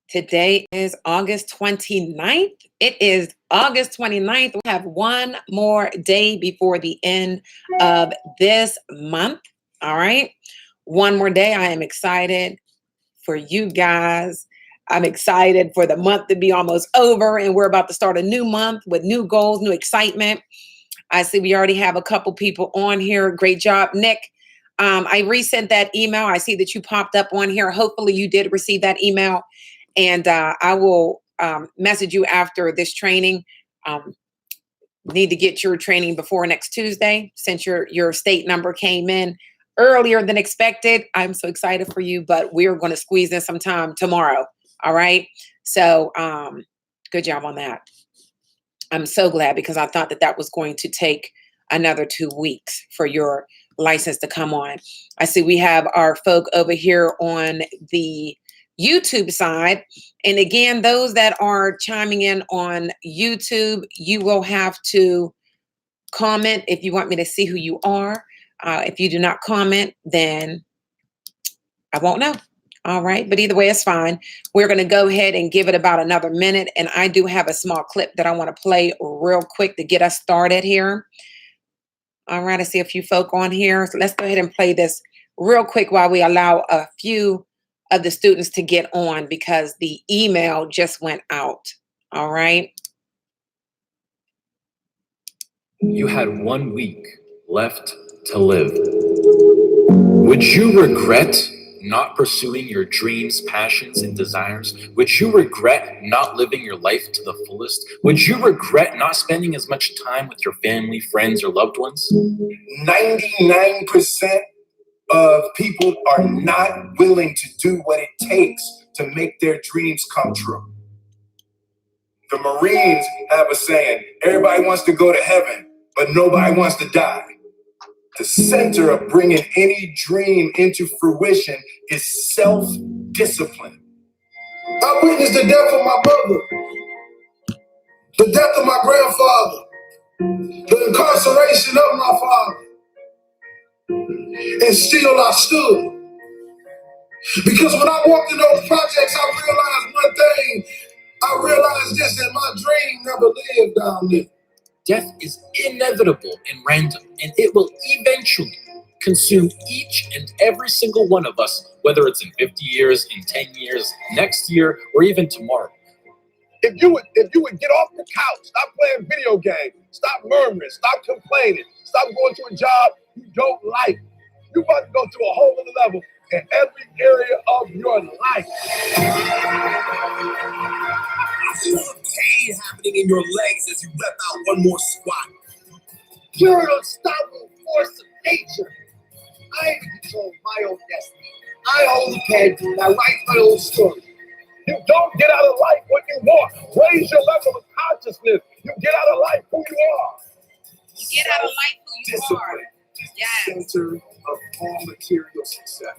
Today is August 29th. It is August 29th. We have one more day before the end of this month. All right. One more day. I am excited for you guys. I'm excited for the month to be almost over, and we're about to start a new month with new goals, new excitement. I see we already have a couple people on here. Great job, Nick. I resent that email. I see that you popped up on here. Hopefully you did receive that email. And I will message you after this training. Need to get your training before next Tuesday, since your state number came in earlier than expected. I'm so excited for you, but we're going to squeeze in some time tomorrow. All right. So good job on that. I'm so glad, because I thought that was going to take another 2 weeks for your license to come on. I see we have our folk over here on the YouTube side. And again, those that are chiming in on YouTube, you will have to comment if you want me to see who you are. If you do not comment, then I won't know. All right. But either way, it's fine. We're going to go ahead and give it about another minute. And I do have a small clip that I want to play real quick to get us started here. All right. I see a few folk on here. So let's go ahead and play this real quick while we allow a few of the students to get on, because the email just went out. All right. You had 1 week left to live. Would you regret not pursuing your dreams, passions, and desires? Would you regret not living your life to the fullest? Would you regret not spending as much time with your family, friends, or loved ones? 99% of people are not willing to do what it takes to make their dreams come true. The Marines have a saying, everybody wants to go to heaven, but nobody wants to die. The center of bringing any dream into fruition is self-discipline. I witnessed the death of my brother, the death of my grandfather, the incarceration of my father, and still I stood. Because when I walked in those projects, I realized one thing. I realized this, that my dream never lived down there. Death is inevitable and random, and it will eventually consume each and every single one of us, whether it's in 50 years, in 10 years, next year, or even tomorrow. If you would get off the couch, stop playing video games, stop murmuring, stop complaining, stop going to a job you don't like, you're about to go to a whole other level in every area of your life. Feel the pain happening in your legs as you rep out one more squat. You're an unstoppable force of nature. I am in control of my own destiny. I hold the pen and I write my own story. You don't get out of life what you want. Raise your level of consciousness. You get out of life who you are. You get out of life who you are. Yes. Center of all material success.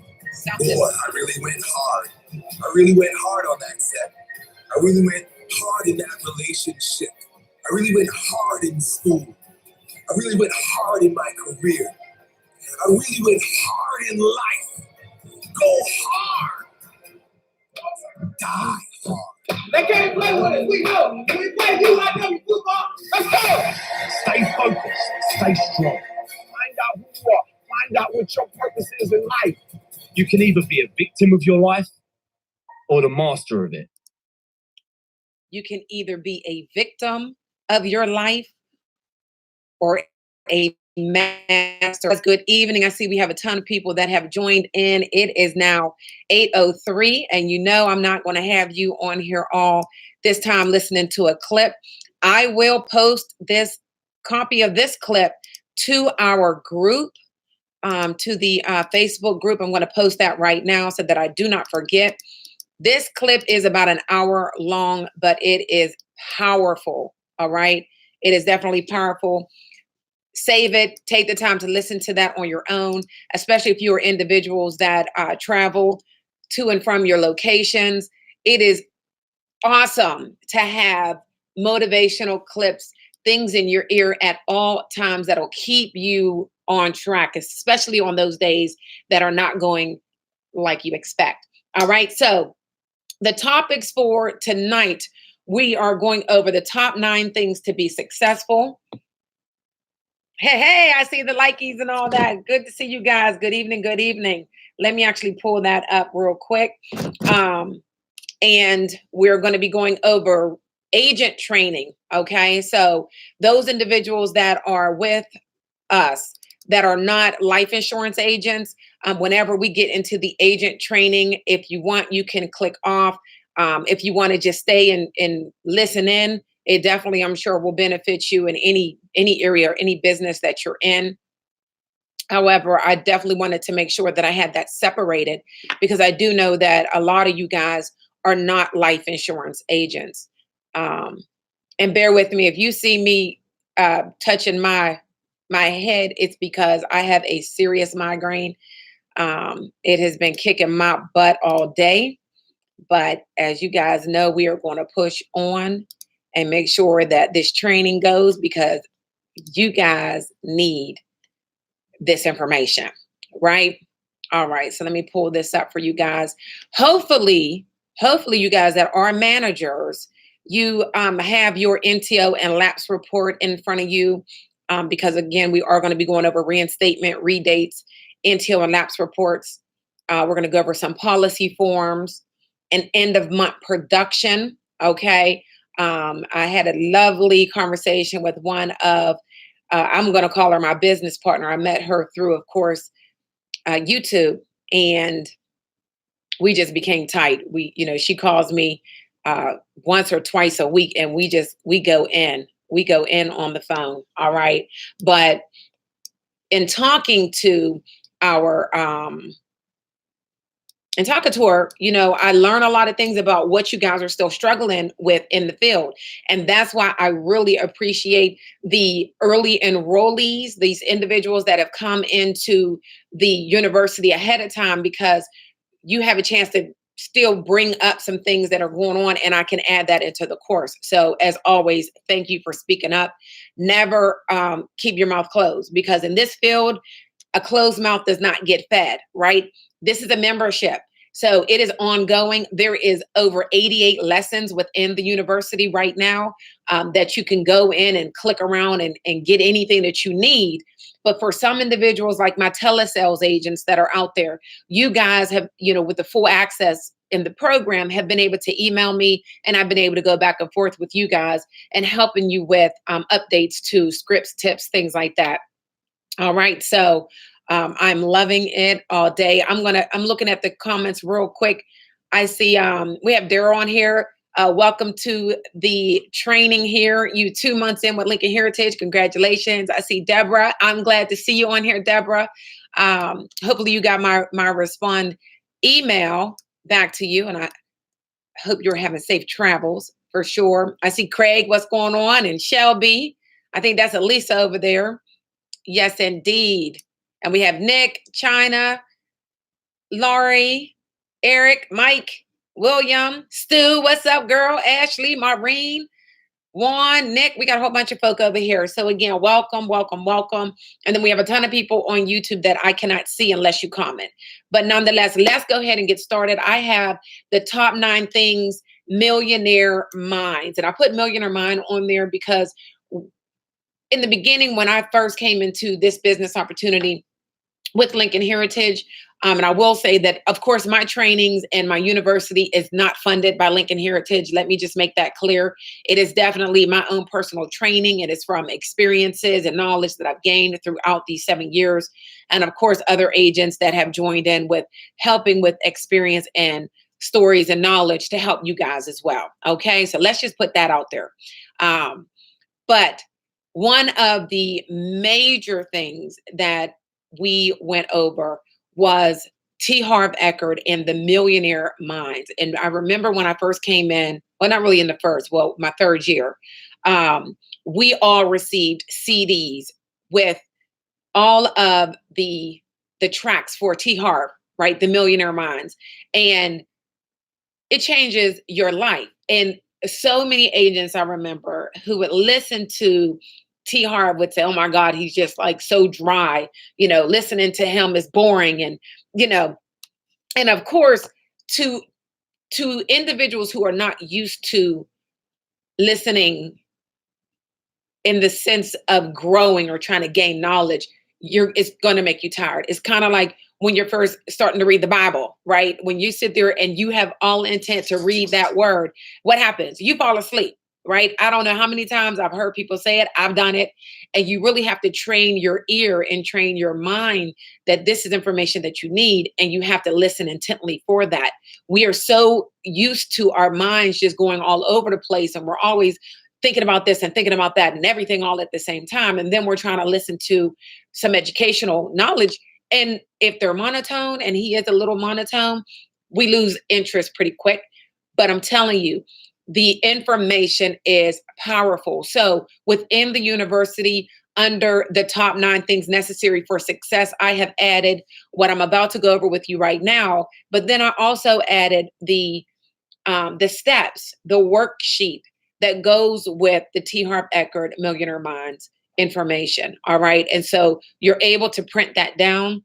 Boy, I really went hard. I really went hard on that set. I really went hard in that relationship. I really went hard in school. I really went hard in my career. I really went hard in life. Go hard. Die hard. They can't play with us. We know. We play you like every football. Let's go. Stay focused. Stay strong. Find out who you are. Find out what your purpose is in life. You can either be a victim of your life or the master of it. You can either be a victim of your life or a master. Good evening. I see we have a ton of people that have joined in. It is now 8:03, and you know I'm not going to have you on here all this time listening to a clip. I will post this copy of this clip to our group, to the Facebook group. I'm going to post that right now so that I do not forget. This clip is about an hour long, but it is powerful. All right. It is definitely powerful. Save it. Take the time to listen to that on your own, especially if you are individuals that travel to and from your locations. It is awesome to have motivational clips, things in your ear at all times that'll keep you on track, especially on those days that are not going like you expect. All right. So the topics for tonight, we are going over the top 9 things to be successful. Hey, I see the likies and all that. Good to see you guys. Good evening, good evening. Let me actually pull that up real quick. And we're going to be going over agent training, okay? So those individuals that are with us that are not life insurance agents, whenever we get into the agent training, if you want, you can click off. If you want to just stay and listen in, it definitely, I'm sure, will benefit you in any area or any business that you're in. However, I definitely wanted to make sure that I had that separated because I do know that a lot of you guys are not life insurance agents. And bear with me, if you see me touching my head, it's because I have a serious migraine. It has been kicking my butt all day. But as you guys know, we are going to push on and make sure that this training goes because you guys need this information, right? All right, so let me pull this up for you guys. Hopefully you guys that are managers, you have your NTO and lapse report in front of you because again, we are going to be going over reinstatement, redates, NTO and lapse reports. We're going to go over some policy forms and end of month production, okay? I had a lovely conversation with one of, I'm going to call her my business partner. I met her through, of course, YouTube, and we just became tight. She calls me once or twice a week, and we go in on the phone. All right. But in talking to our, I learn a lot of things about what you guys are still struggling with in the field. And that's why I really appreciate the early enrollees, these individuals that have come into the university ahead of time, because you have a chance to still bring up some things that are going on, and I can add that into the course. So as always, thank you for speaking up. Never keep your mouth closed, because in this field, a closed mouth does not get fed, right? This is a membership. So it is ongoing. There is over 88 lessons within the university right now that you can go in and click around and get anything that you need. But for some individuals like my telesales agents that are out there, you guys have, with the full access in the program, have been able to email me, and I've been able to go back and forth with you guys and helping you with updates to scripts, tips, things like that. All right. So I'm loving it all day. I'm looking at the comments real quick. I see we have Daryl on here. Welcome to the training here. You 2 months in with Lincoln Heritage. Congratulations. I see Deborah. I'm glad to see you on here, Deborah. Hopefully you got my respond email back to you, and I hope you're having safe travels for sure. I see Craig, what's going on? And Shelby. I think that's Elisa over there. Yes, indeed. And we have Nick, China, Laurie, Eric, Mike, William, Stu, what's up, girl? Ashley, Maureen, Juan, Nick. We got a whole bunch of folk over here. So again, welcome, welcome, welcome. And then we have a ton of people on YouTube that I cannot see unless you comment. But nonetheless, let's go ahead and get started. I have the top 9 things millionaire minds. And I put millionaire mind on there because in the beginning, when I first came into this business opportunity with Lincoln Heritage, and I will say that, of course, my trainings and my university is not funded by Lincoln Heritage. Let me just make that clear. It is definitely my own personal training. It is from experiences and knowledge that I've gained throughout these 7 years. And of course, other agents that have joined in with helping with experience and stories and knowledge to help you guys as well. Okay, so let's just put that out there. But one of the major things that we went over was T. Harv Eckert and the Millionaire Minds. And I remember when I first came in, well, not really in the first, well, my 3rd year, we all received CDs with all of the tracks for T. Harv, right? The Millionaire Minds. And it changes your life. And so many agents I remember who would listen to T. Harv would say, oh my God, he's just like so dry, listening to him is boring. And, and of course, to to individuals who are not used to listening in the sense of growing or trying to gain knowledge, it's going to make you tired. It's kind of like when you're first starting to read the Bible, right? When you sit there and you have all intent to read that word, what happens? You fall asleep, right? I don't know how many times I've heard people say it. I've done it. And you really have to train your ear and train your mind that this is information that you need, and you have to listen intently for that. We are so used to our minds just going all over the place, and we're always thinking about this and thinking about that and everything all at the same time. And then we're trying to listen to some educational knowledge. And if they're monotone, and he is a little monotone, we lose interest pretty quick. But I'm telling you, the information is powerful. So within the university, under the top 9 things necessary for success, I have added what I'm about to go over with you right now. But then I also added the steps, the worksheet that goes with the T. Harv Eker Millionaire Minds information. All right. And so you're able to print that down.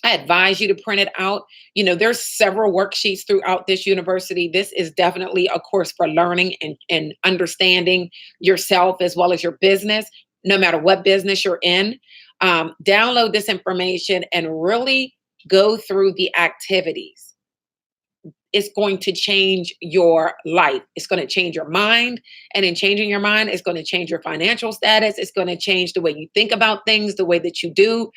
I advise you to print it out. You know, there's several worksheets throughout this university. This is definitely a course for learning and understanding yourself as well as your business, no matter what business you're in. Download this information and really go through the activities. It's going to change your life. It's going to change your mind. And in changing your mind, it's going to change your financial status. It's going to change the way you think about things, the way that you do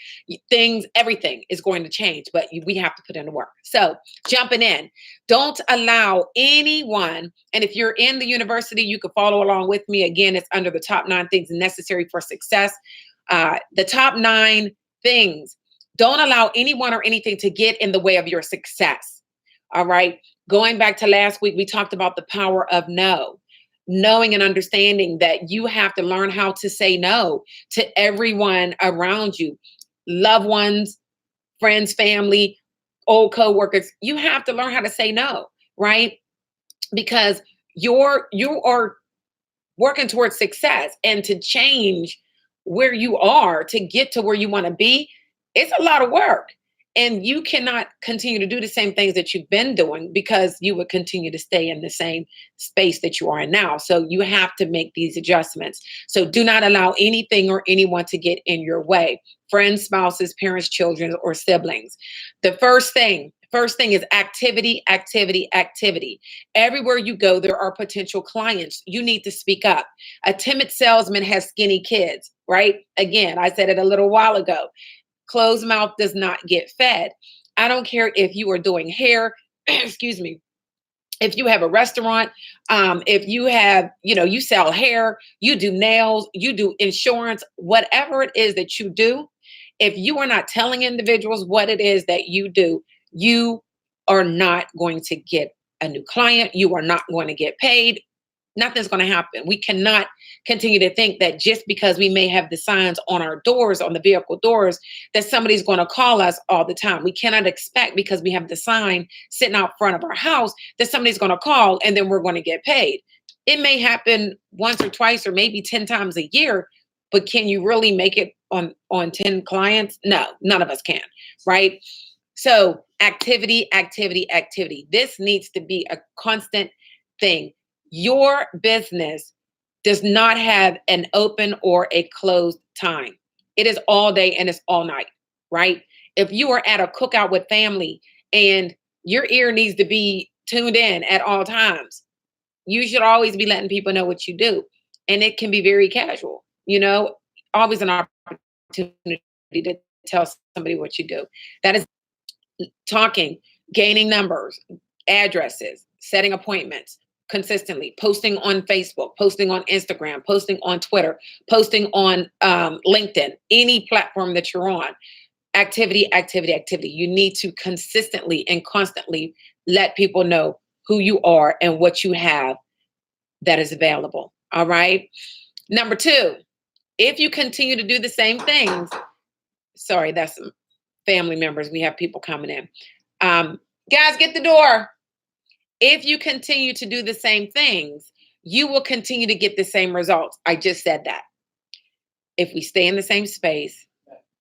things. Everything is going to change, but we have to put in the work. So jumping in, don't allow anyone, and if you're in the university, you can follow along with me. Again, it's under the top 9 things necessary for success. The top 9 things. Don't allow anyone or anything to get in the way of your success. All right. Going back to last week, we talked about the power of no. Knowing and understanding that you have to learn how to say no to everyone around you. Loved ones, friends, family, old coworkers. You have to learn how to say no, right? Because you are working towards success, and to change where you are to get to where you want to be, it's a lot of work. And you cannot continue to do the same things that you've been doing, because you would continue to stay in the same space that you are in now. So you have to make these adjustments. So do not allow anything or anyone to get in your way. Friends, spouses, parents, children, or siblings. The first thing is activity, activity, activity. Everywhere you go, there are potential clients. You need to speak up. A timid salesman has skinny kids, right? Again, I said it a little while ago. Closed mouth does not get fed. I don't care if you are doing hair, excuse me, if you have a restaurant, if you have, you sell hair, you do nails, you do insurance, whatever it is that you do, if you are not telling individuals what it is that you do, you are not going to get a new client. You are not going to get paid. Nothing's going to happen. We cannot continue to think that just because we may have the signs on our doors, on the vehicle doors, that somebody's going to call us all the time. We cannot expect, because we have the sign sitting out front of our house, that somebody's going to call and then we're going to get paid. It may happen once or twice or maybe 10 times a year, but can you really make it on 10 clients? No, none of us can, right? So activity, activity, activity. This needs to be a constant thing. Your business does not have an open or a closed time. It is all day and it's all night, right? If you are at a cookout with family and your ear needs to be tuned in at all times, you should always be letting people know what you do. And it can be very casual, always an opportunity to tell somebody what you do. That is talking, gaining numbers, addresses, setting appointments consistently, posting on Facebook, posting on Instagram, posting on Twitter, posting on LinkedIn, any platform that you're on. Activity, activity, activity. You need to consistently and constantly let people know who you are and what you have that is available. All right. Number 2, if you continue to do the same things, sorry, that's some family members. We have people coming in. Guys, get the door. If you continue to do the same things, you will continue to get the same results. I just said that. If we stay in the same space,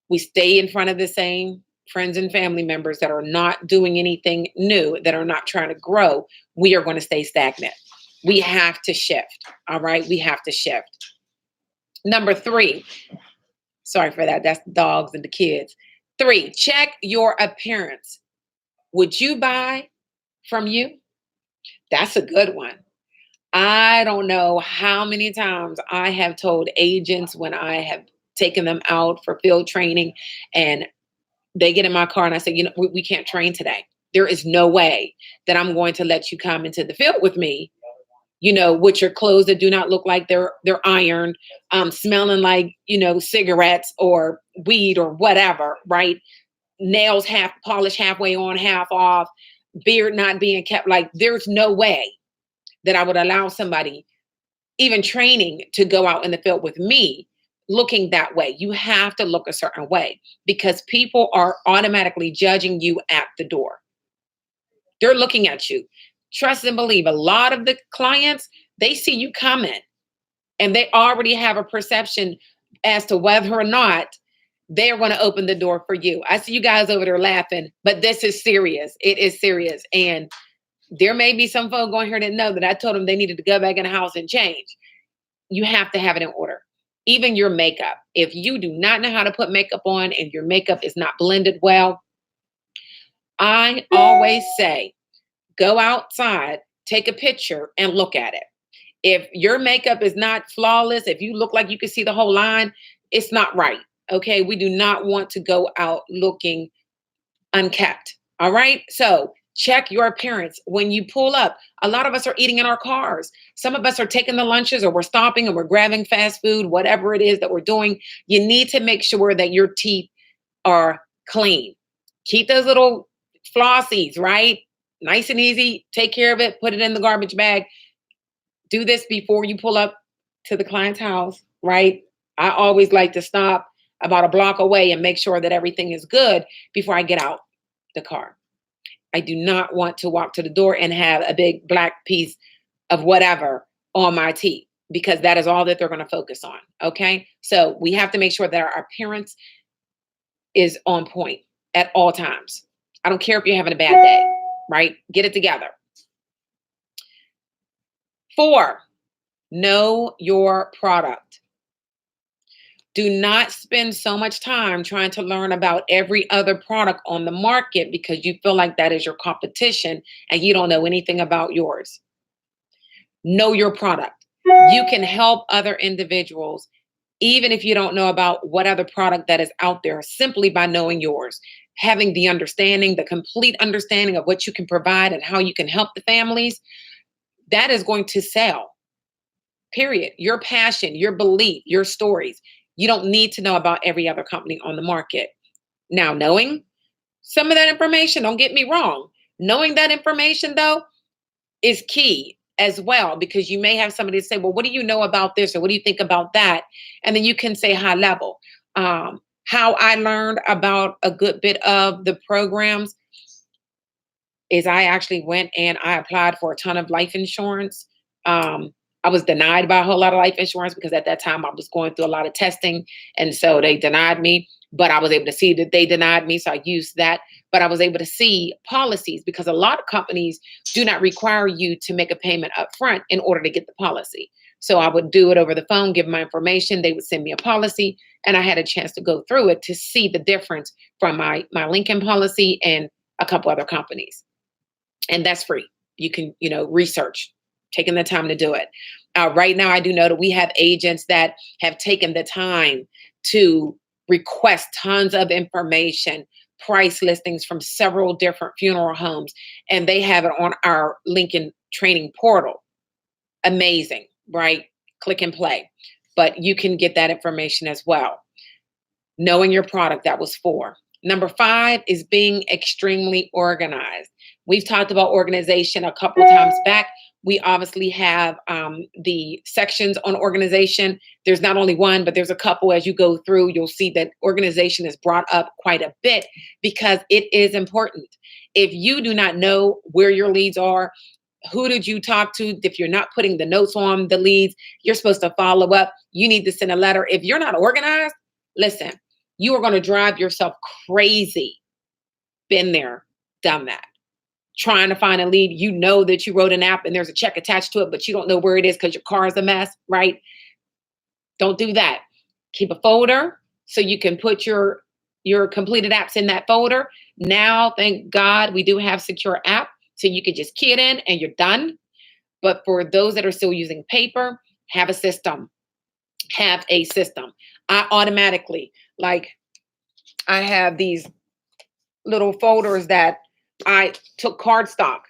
we stay in front of the same friends and family members that are not doing anything new, that are not trying to grow, we are going to stay stagnant. We have to shift. All right. We have to shift. Number 3, sorry for that. That's the dogs and the kids. 3, check your appearance. Would you buy from you? That's a good one. I don't know how many times I have told agents when I have taken them out for field training and they get in my car and I say, you know, we can't train today. There is no way that I'm going to let you come into the field with me, you know, with your clothes that do not look like they're ironed, smelling like, you know, cigarettes or weed or whatever, right? Nails half polished, halfway on, half off, beard not being kept. Like, there's no way that I would allow somebody, even training, to go out in the field with me looking that way. You have to look a certain way because people are automatically judging you at the door. They're looking at you. Trust and believe, a lot of the clients, they see you coming and they already have a perception as to whether or not they're going to open the door for you. I see you guys over there laughing, but this is serious. It is serious. And there may be some folks going here that know that I told them they needed to go back in the house and change. You have to have it in order. Even your makeup. If you do not know how to put makeup on and your makeup is not blended well, I always say, go outside, take a picture and look at it. If your makeup is not flawless, if you look like you can see the whole line, it's not right. Okay. We do not want to go out looking unkept. All right. So check your appearance when you pull up. A lot of us are eating in our cars. Some of us are taking the lunches or we're stopping and we're grabbing fast food, whatever it is that we're doing. You need to make sure that your teeth are clean. Keep those little flossies, right? Nice and easy. Take care of it. Put it in the garbage bag. Do this before you pull up to the client's house, right? I always like to stop about a block away and make sure that everything is good before I get out the car. I do not want to walk to the door and have a big black piece of whatever on my teeth because that is all that they're going to focus on. Okay. So we have to make sure that our appearance is on point at all times. I don't care if you're having a bad day, right? Get it together. 4, know your product. Do not spend so much time trying to learn about every other product on the market because you feel like that is your competition and you don't know anything about yours. Know your product. You can help other individuals even if you don't know about what other product that is out there simply by knowing yours. Having the understanding, the complete understanding of what you can provide and how you can help the families, that is going to sell. Period. Your passion, your belief, your stories. You don't need to know about every other company on the market. Now, knowing some of that information, don't get me wrong. Knowing that information, though, is key as well, because you may have somebody say, well, what do you know about this? Or what do you think about that? And then you can say high level. How I learned about a good bit of the programs is I actually went and I applied for a ton of life insurance. I was denied by a whole lot of life insurance because at that time I was going through a lot of testing. And so they denied me, but I was able to see that they denied me. So I used that, but I was able to see policies because a lot of companies do not require you to make a payment up front in order to get the policy. So I would do it over the phone, give my information. They would send me a policy and I had a chance to go through it to see the difference from my Lincoln policy and a couple other companies. And that's free. You can, research, taking the time to do it. Right now, I do know that we have agents that have taken the time to request tons of information, price listings from several different funeral homes, and they have it on our Lincoln training portal. Amazing, right? Click and play. But you can get that information as well. Knowing your product, that was 4. Number 5 is being extremely organized. We've talked about organization a couple of times back. We obviously have the sections on organization. There's not only one, but there's a couple. As you go through, you'll see that organization is brought up quite a bit because it is important. If you do not know where your leads are, who did you talk to? If you're not putting the notes on the leads, you're supposed to follow up. You need to send a letter. If you're not organized, listen, you are going to drive yourself crazy. Been there, done that. Trying to find a lead, you know that you wrote an app and there's a check attached to it, but you don't know where it is because your car is a mess, right? Don't do that. Keep a folder so you can put your completed apps in that folder. Now, thank God, we do have secure app, so you can just key it in and you're done. But for those that are still using paper, have a system. Have a system. I automatically, like, I have these little folders that I took cardstock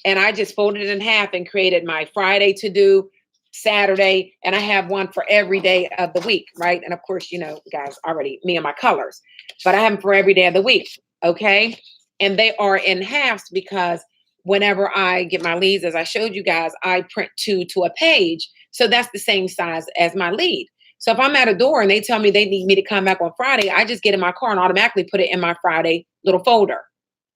and I just folded it in half and created my Friday to do, Saturday, and I have one for every day of the week, right? And of course, you know, guys, already me and my colors, but I have them for every day of the week, okay? And they are in halves because whenever I get my leads, as I showed you guys, I print 2 to a page. So that's the same size as my lead. So if I'm at a door and they tell me they need me to come back on Friday, I just get in my car and automatically put it in my Friday little folder.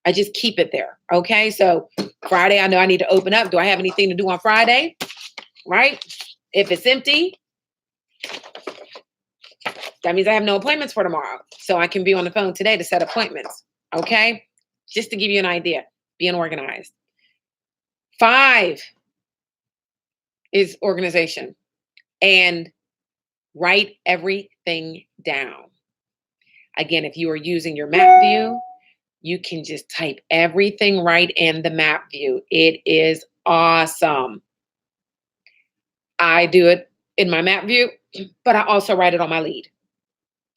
I just keep it there, okay? So Friday, I know I need to open up. Do I have anything to do on Friday? Right? If it's empty, that means I have no appointments for tomorrow. So I can be on the phone today to set appointments. Okay? Just to give you an idea, being organized. 5 is organization. And write everything down. Again, if you are using your map view, you can just type everything right in the map view. It is awesome. I do it in my map view, but I also write it on my lead.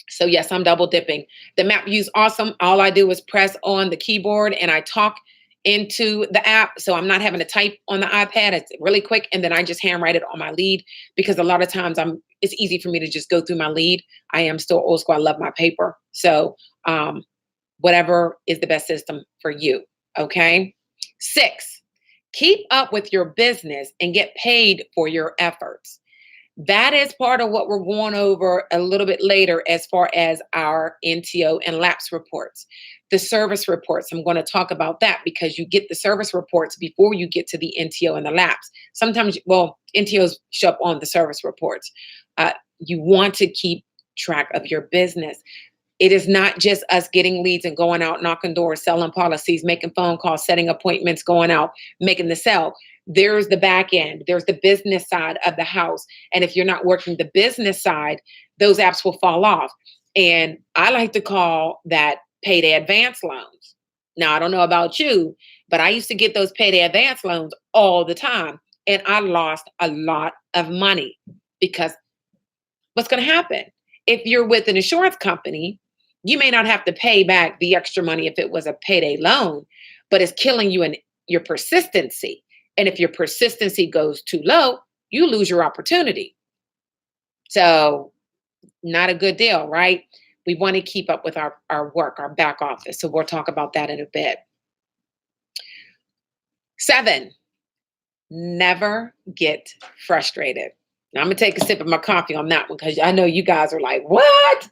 So yes, I'm double dipping. The map view is awesome. All I do is press on the keyboard and I talk into the app. So I'm not having to type on the iPad. It's really quick. And then I just handwrite it on my lead because a lot of times it's easy for me to just go through my lead. I am still old school. I love my paper. So whatever is the best system for you. Okay. 6. Keep up with your business and get paid for your efforts. That is part of what we're going over a little bit later as far as our NTO and lapse reports. The service reports, I'm going to talk about that because you get the service reports before you get to the NTO and the lapse. Sometimes, well, NTOs show up on the service reports. You want to keep track of your business. It is not just us getting leads and going out, knocking doors, selling policies, making phone calls, setting appointments, going out, making the sell. There's the back end. There's the business side of the house. And if you're not working the business side, those apps will fall off. And I like to call that payday advance loans. Now, I don't know about you, but I used to get those payday advance loans all the time. And I lost a lot of money because what's going to happen? If you're with an insurance company, you may not have to pay back the extra money if it was a payday loan, but it's killing you in your persistency. And if your persistency goes too low, you lose your opportunity. So not a good deal, right? We want to keep up with our work, our back office. So we'll talk about that in a bit. 7, never get frustrated. Now I'm going to take a sip of my coffee on that one because I know you guys are like, what?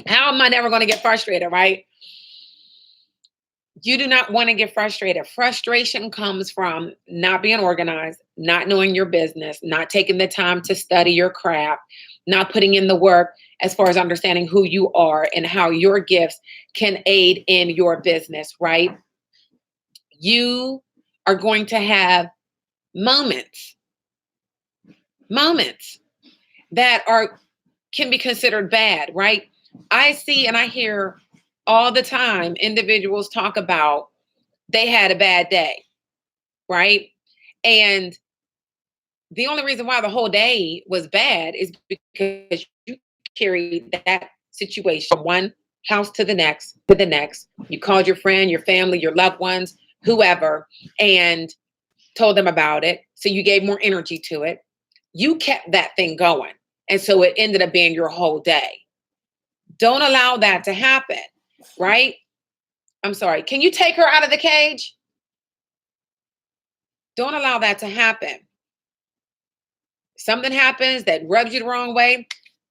How am I never going to get frustrated, right? You do not want to get frustrated. Frustration comes from not being organized, not knowing your business, not taking the time to study your craft, not putting in the work as far as understanding who you are and how your gifts can aid in your business, right? You are going to have moments that can be considered bad, right? I see and I hear all the time individuals talk about they had a bad day, right? And the only reason why the whole day was bad is because you carried that situation from one house to the next, You called your friend, your family, your loved ones, whoever, and told them about it. So you gave more energy to it. You kept that thing going. And so it ended up being your whole day. Don't allow that to happen, right? I'm sorry. Can you take her out of the cage? Don't allow that to happen. Something happens that rubs you the wrong way.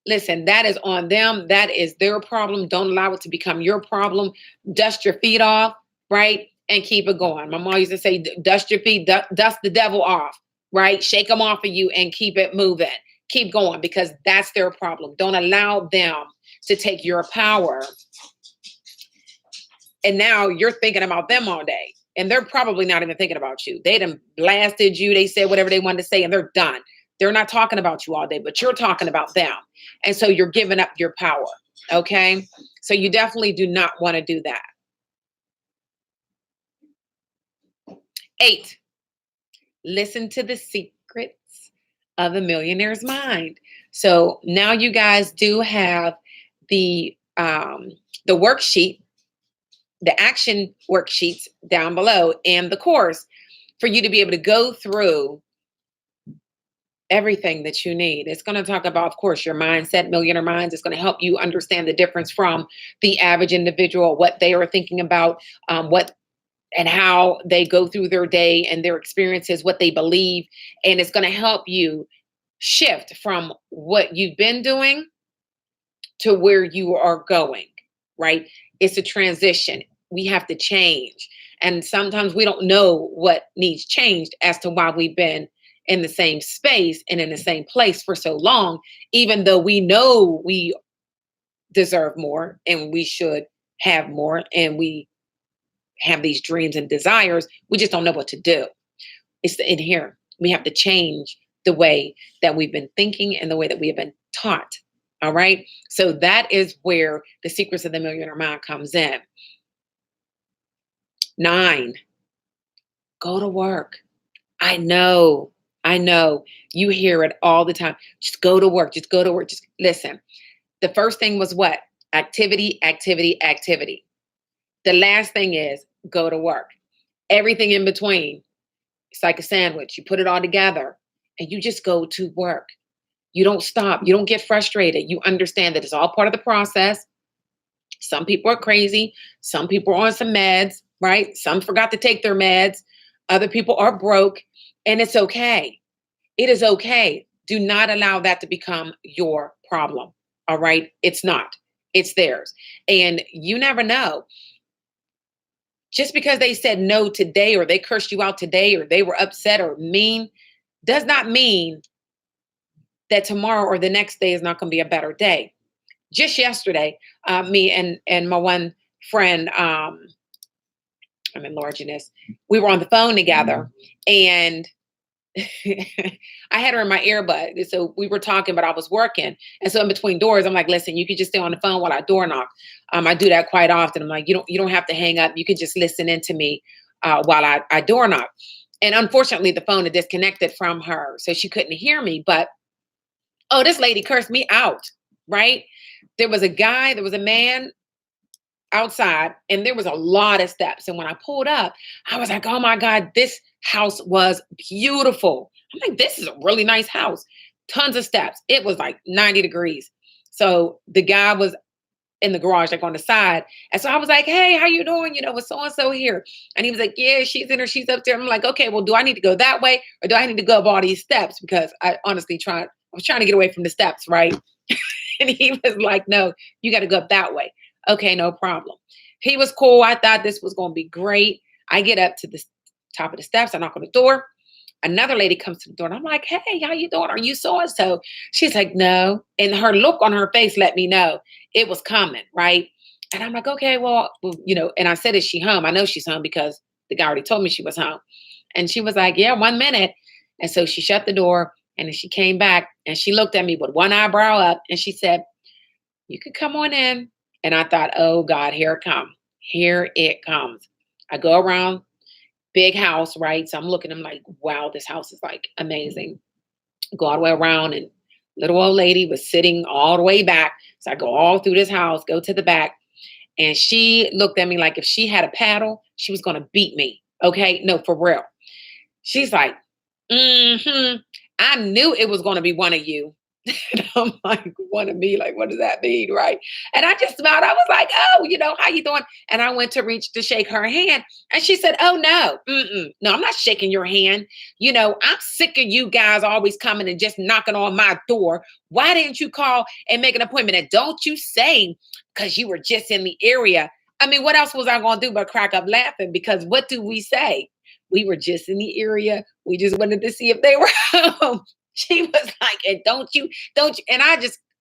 Listen, that is on them. That is their problem. Don't allow it to become your problem. Dust your feet off, right? And keep it going. My mom used to say, dust your feet, dust the devil off, right? Shake them off of you and keep it moving. Keep going because that's their problem. Don't allow them. to take your power. And now you're thinking about them all day. And they're probably not even thinking about you. They done blasted you. They said whatever they wanted to say and they're done. They're not talking about you all day, but you're talking about them. And so you're giving up your power. Okay. So you definitely do not want to do that. 8, listen to the secrets of a millionaire's mind. So now you guys do have the worksheet, the action worksheets down below and the course for you to be able to go through everything that you need. It's going to talk about, of course, your mindset, millionaire minds. It's going to help you understand the difference from the average individual, what they are thinking about, what and how they go through their day and their experiences, what they believe. And it's going to help you shift from what you've been doing to where you are going, right? It's a transition. We have to change. And sometimes we don't know what needs changed as to why we've been in the same space and in the same place for so long, even though we know we deserve more and we should have more and we have these dreams and desires. We just don't know what to do. It's in here. We have to change the way that we've been thinking and the way that we have been taught. All right. So that is where the secrets of the millionaire mind comes in. 9, go to work. I know you hear it all the time. Just go to work. Just go to work. Just listen. The first thing was what? Activity, activity, activity. The last thing is go to work. Everything in between, it's like a sandwich. You put it all together and you just go to work. You don't stop. You don't get frustrated. You understand that it's all part of the process. Some people are crazy. Some people are on some meds, right? Some forgot to take their meds. Other people are broke, and it's okay. It is okay. Do not allow that to become your problem. All right? It's not. It's theirs. And you never know. Just because they said no today or they cursed you out today or they were upset or mean does not mean that tomorrow or the next day is not going to be a better day. Just yesterday, me and my one friend, I'm enlarging this, we were on the phone together and I had her in my earbud. So we were talking, but I was working. And so in between doors, I'm like, listen, you could just stay on the phone while I door knock. I do that quite often. I'm like, you don't have to hang up. You could just listen in to me while I door knock. And unfortunately, the phone had disconnected from her. So she couldn't hear me. But, oh, this lady cursed me out, right? There was a man outside and there was a lot of steps. And when I pulled up, I was like, oh my God, this house was beautiful. I'm like, this is a really nice house. Tons of steps. It was like 90 degrees. So the guy was in the garage, like on the side. And so I was like, hey, how you doing? Was so-and-so here? And he was like, yeah, she's in her, she's up there. I'm like, okay, well, do I need to go that way? Or do I need to go up all these steps? Because I honestly I was trying to get away from the steps, right? And he was like, no, you got to go up that way. Okay, no problem. He was cool. I thought this was going to be great. I get up to the top of the steps. I knock on the door. Another lady comes to the door and I'm like, hey, how you doing? Are you so-and-so? She's like, no. And her look on her face let me know it was coming, right? And I'm like, okay, well, and I said, is she home? I know she's home because the guy already told me she was home. And she was like, yeah, 1 minute. And so she shut the door and then she came back and she looked at me with one eyebrow up and she said, you could come on in. And I thought, oh God, here it comes. Here it comes. I go around, big house, right? So I'm looking, I'm like, wow, this house is like amazing. Go all the way around and little old lady was sitting all the way back. So I go all through this house, go to the back. And she looked at me like if she had a paddle, she was going to beat me. Okay. No, for real. She's like, I knew it was going to be one of you. And I'm like, one of me, like, what does that mean? Right. And I just smiled. I was like, oh, how you doing? And I went to reach to shake her hand. And she said, oh, no, no, I'm not shaking your hand. I'm sick of you guys always coming and just knocking on my door. Why didn't you call and make an appointment? And don't you say, because you were just in the area. I mean, what else was I going to do but crack up laughing? Because what do we say? We were just in the area. We just wanted to see if they were home. She was like, and don't you, and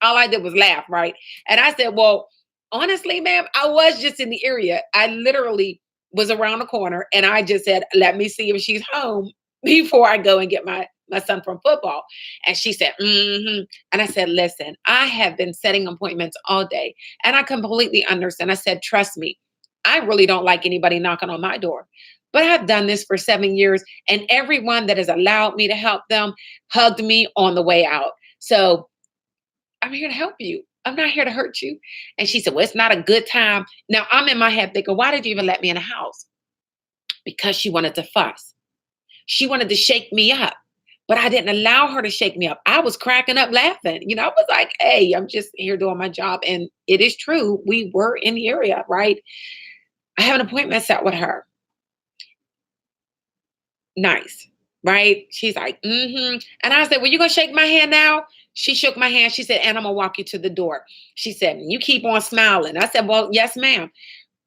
All I did was laugh, right? And I said, well, honestly, ma'am, I was just in the area. I literally was around the corner and I just said, let me see if she's home before I go and get my son from football. And she said, mm-hmm. And I said, listen, I have been setting appointments all day and I completely understand. I said, trust me, I really don't like anybody knocking on my door. But I've done this for 7 years and everyone that has allowed me to help them hugged me on the way out. So I'm here to help you. I'm not here to hurt you. And she said, well, it's not a good time. Now I'm in my head thinking, why did you even let me in the house? Because she wanted to fuss. She wanted to shake me up, but I didn't allow her to shake me up. I was cracking up laughing. You know, I was like, hey, I'm just here doing my job. And it is true. We were in the area, right? I have an appointment set with her. Nice, right? She's like, mm-hmm. And I said, well, you gonna shake my hand now? She shook my hand. She said, and I'm gonna walk you to the door. She said, you keep on smiling. I said, well, yes, ma'am.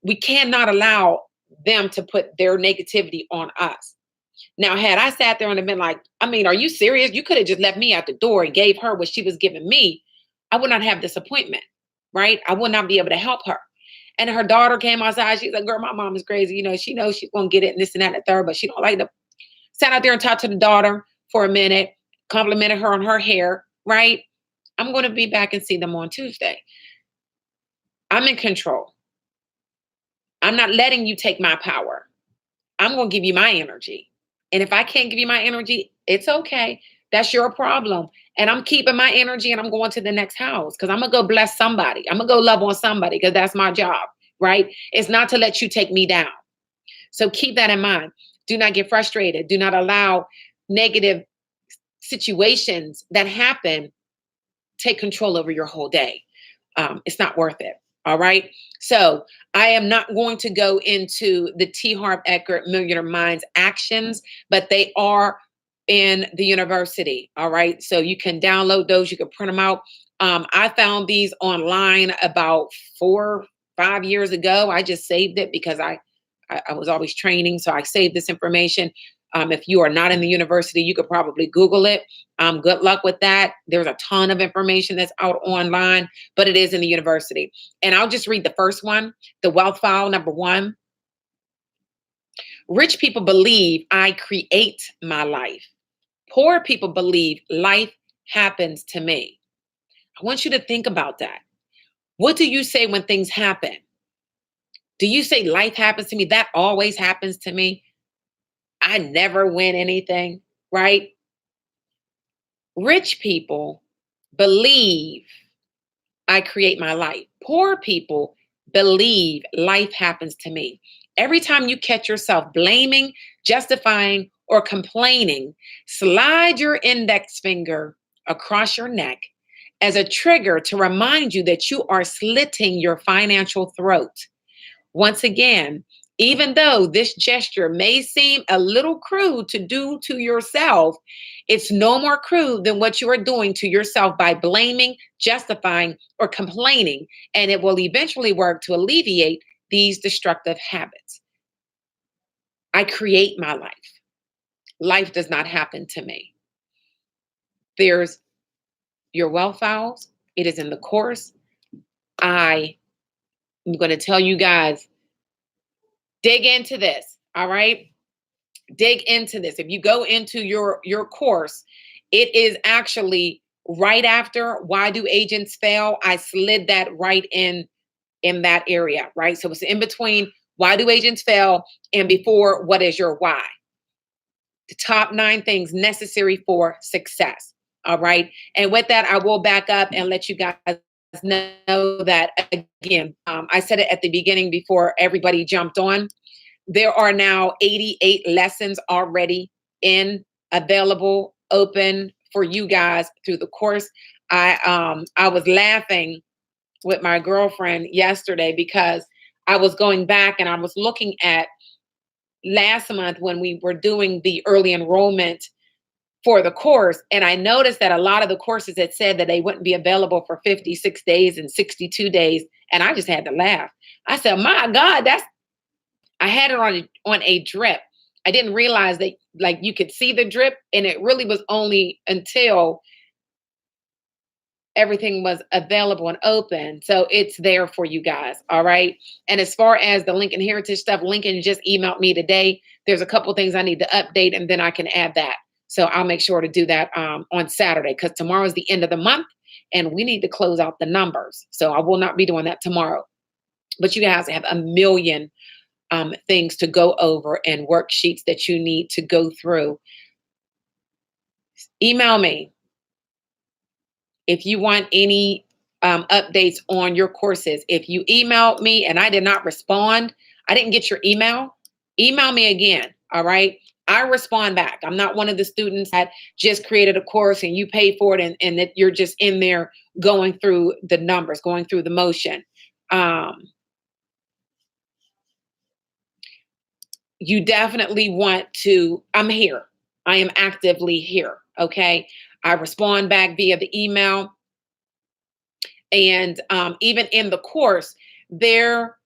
We cannot allow them to put their negativity on us. Now, had I sat there and been like, I mean, are you serious? You could have just left me at the door and gave her what she was giving me. I would not have this appointment, right? I would not be able to help her. And her daughter came outside. She's like, girl, my mom is crazy. You know, she knows she's going to get it and this and that and the third, but she don't like to. Sat out there and talked to the daughter for a minute, complimented her on her hair, right? I'm going to be back and see them on Tuesday. I'm in control. I'm not letting you take my power. I'm going to give you my energy. And if I can't give you my energy, it's okay. That's your problem. And I'm keeping my energy and I'm going to the next house because I'm going to go bless somebody. I'm going to go love on somebody because that's my job, right? It's not to let you take me down. So keep that in mind. Do not get frustrated. Do not allow negative situations that happen take control over your whole day. It's not worth it. All right. So I am not going to go into the T. Harv Eker Millionaire Minds actions, but they are in the university. All right. So you can download those. You can print them out. I found these online about 4 or 5 years ago. I just saved it because I was always training. So I saved this information. If you are not in the university, you could probably Google it. Good luck with that. There's a ton of information that's out online, but it is in the university. And I'll just read the first one, the wealth file, number 1. Rich people believe I create my life. Poor people believe life happens to me. I want you to think about that. What do you say when things happen? Do you say life happens to me? That always happens to me. I never win anything, right? Rich people believe I create my life. Poor people believe life happens to me. Every time you catch yourself blaming, justifying, or complaining, slide your index finger across your neck as a trigger to remind you that you are slitting your financial throat. Once again, even though this gesture may seem a little crude to do to yourself, it's no more crude than what you are doing to yourself by blaming, justifying, or complaining, and it will eventually work to alleviate these destructive habits. I create my life. Life does not happen to me. There's your wealth files. It is in the course. I am going to tell you guys, dig into this, all right? Dig into this. If you go into your course, it is actually right after Why Do Agents Fail? I slid that right in that area, right? So it's in between Why Do Agents Fail and before What Is Your Why? The top 9 things necessary for success, all right? And with that, I will back up and let you guys know that, again, I said it at the beginning before everybody jumped on. There are now 88 lessons already available, open for you guys through the course. I was laughing with my girlfriend yesterday because I was going back and I was looking at last month when we were doing the early enrollment for the course. And I noticed that a lot of the courses had said that they wouldn't be available for 56 days and 62 days. And I just had to laugh. I said, my God, I had it on a drip. I didn't realize that like you could see the drip, and it really was only until everything was available and open. So it's there for you guys. All right. And as far as the Lincoln Heritage stuff, Lincoln just emailed me today. There's a couple things I need to update, and then I can add that. So I'll make sure to do that on Saturday, because tomorrow is the end of the month and we need to close out the numbers. So I will not be doing that tomorrow. But you guys have a million things to go over and worksheets that you need to go through. Email me if you want any updates on your courses. If you emailed me and I did not respond, I didn't get your email me again. All right. I respond back. I'm not one of the students that just created a course and you pay for it and that you're just in there going through the numbers, going through the motion. You definitely want to, I'm here. I am actively here. Okay. I respond back via the email. And even in the course, there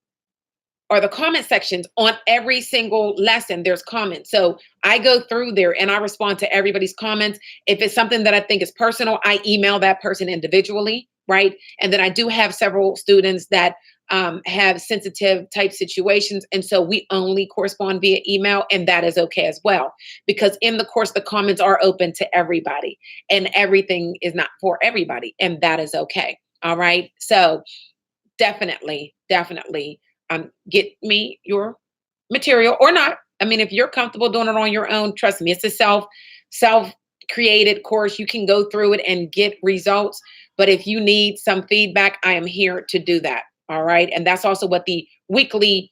are the comment sections on every single lesson. There's comments. So I go through there and I respond to everybody's comments. If it's something that I think is personal, I email that person individually, right? And then I do have several students that have sensitive type situations. And so we only correspond via email, and that is okay as well. Because in the course, the comments are open to everybody and everything is not for everybody. And that is okay. All right. So definitely get me your material or not. I mean, if you're comfortable doing it on your own, trust me, it's a self-created course. You can go through it and get results. But if you need some feedback, I am here to do that. All right. And that's also what the weekly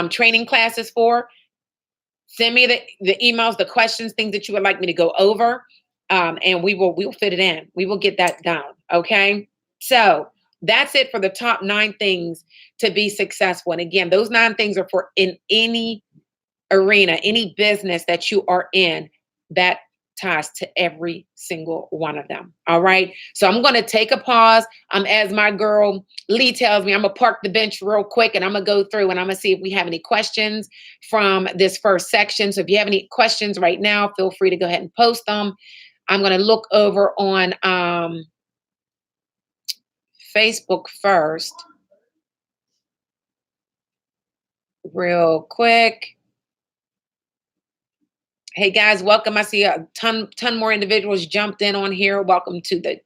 training class is for. Send me the emails, the questions, things that you would like me to go over. And we'll fit it in. We will get that down. Okay. So that's it for the top 9 things to be successful. And again, those 9 things are for in any arena, any business that you are in, that ties to every single one of them. All right. So I'm going to take a pause. As my girl Lee tells me, I'm going to park the bench real quick and I'm going to go through and I'm going to see if we have any questions from this first section. So if you have any questions right now, feel free to go ahead and post them. I'm going to look over on Facebook first, real quick. Hey guys, welcome. I see a ton more individuals jumped in on here. Welcome to the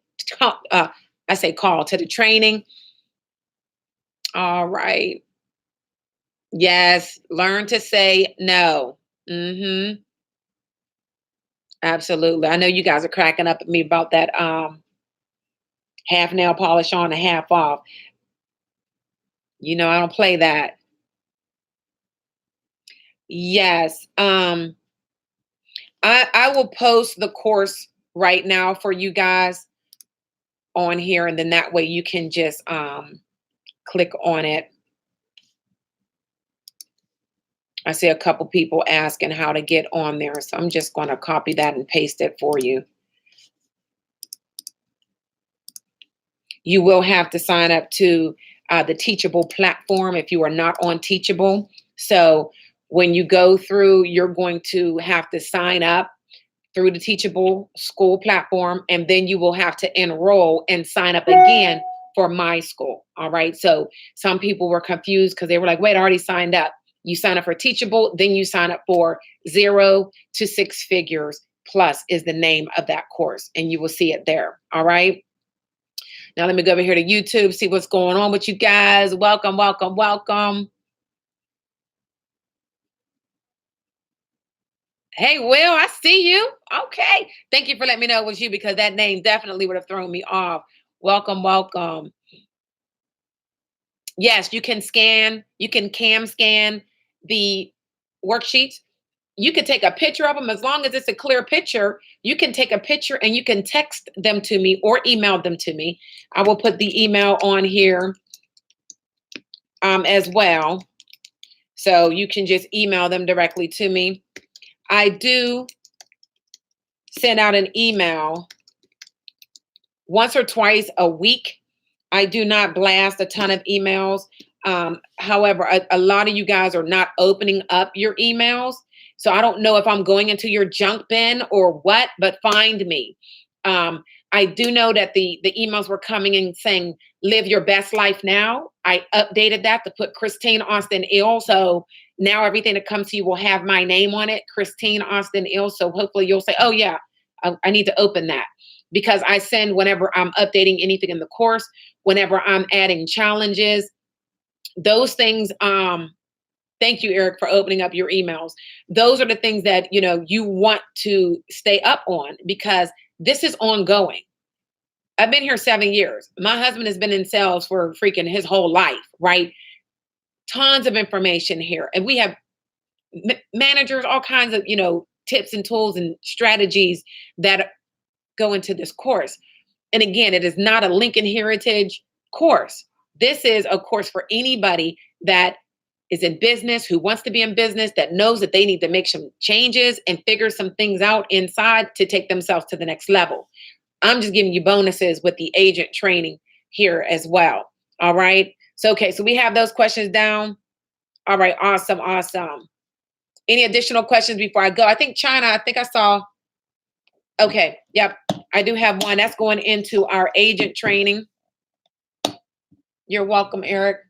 call to the training. All right. Yes, learn to say no. Absolutely. I know you guys are cracking up at me about that half nail polish on and half off. You know, I don't play that. Yes. I will post the course right now for you guys on here, and then that way you can just click on it. I see a couple people asking how to get on there, so I'm just going to copy that and paste it for you. You will have to sign up to the Teachable platform if you are not on Teachable. So when you go through, you're going to have to sign up through the Teachable school platform, and then you will have to enroll and sign up again for my school. All right. So some people were confused because they were like, wait, I already signed up. You sign up for Teachable, then you sign up for 0 to 6 figures plus is the name of that course, and you will see it there. All right. Now let me go over here to YouTube, see what's going on with you guys. Welcome, welcome, welcome. Hey, Will, I see you. Okay. Thank you for letting me know it was you, because that name definitely would have thrown me off. Welcome, welcome. Yes, you can cam scan the worksheets. You can take a picture of them. As long as it's a clear picture, you can take a picture and you can text them to me or email them to me. I will put the email on here as well. So you can just email them directly to me. I do send out an email once or twice a week. I do not blast a ton of emails. However, a lot of you guys are not opening up your emails. So I don't know if I'm going into your junk bin or what, but find me. I do know that the emails were coming in saying, live your best life now. I updated that to put Christine Austin Ill. So now everything that comes to you will have my name on it, Christine Austin Ill. So hopefully you'll say, oh yeah, I need to open that, because I send whenever I'm updating anything in the course, whenever I'm adding challenges, those things. Thank you, Eric, for opening up your emails. Those are the things that, you know, you want to stay up on, because this is ongoing. I've been here 7 years. My husband has been in sales for freaking his whole life, right? Tons of information here. And we have managers, all kinds of, you know, tips and tools and strategies that go into this course. And again, it is not a Lincoln Heritage course. This is a course for anybody that is in business, who wants to be in business, that knows that they need to make some changes and figure some things out inside to take themselves to the next level. I'm just giving you bonuses with the agent training here as well. All right. So, okay. So we have those questions down. All right. Awesome. Awesome. Any additional questions before I go? I think China, I think I saw. Okay. Yep. I do have one that's going into our agent training. You're welcome, Eric.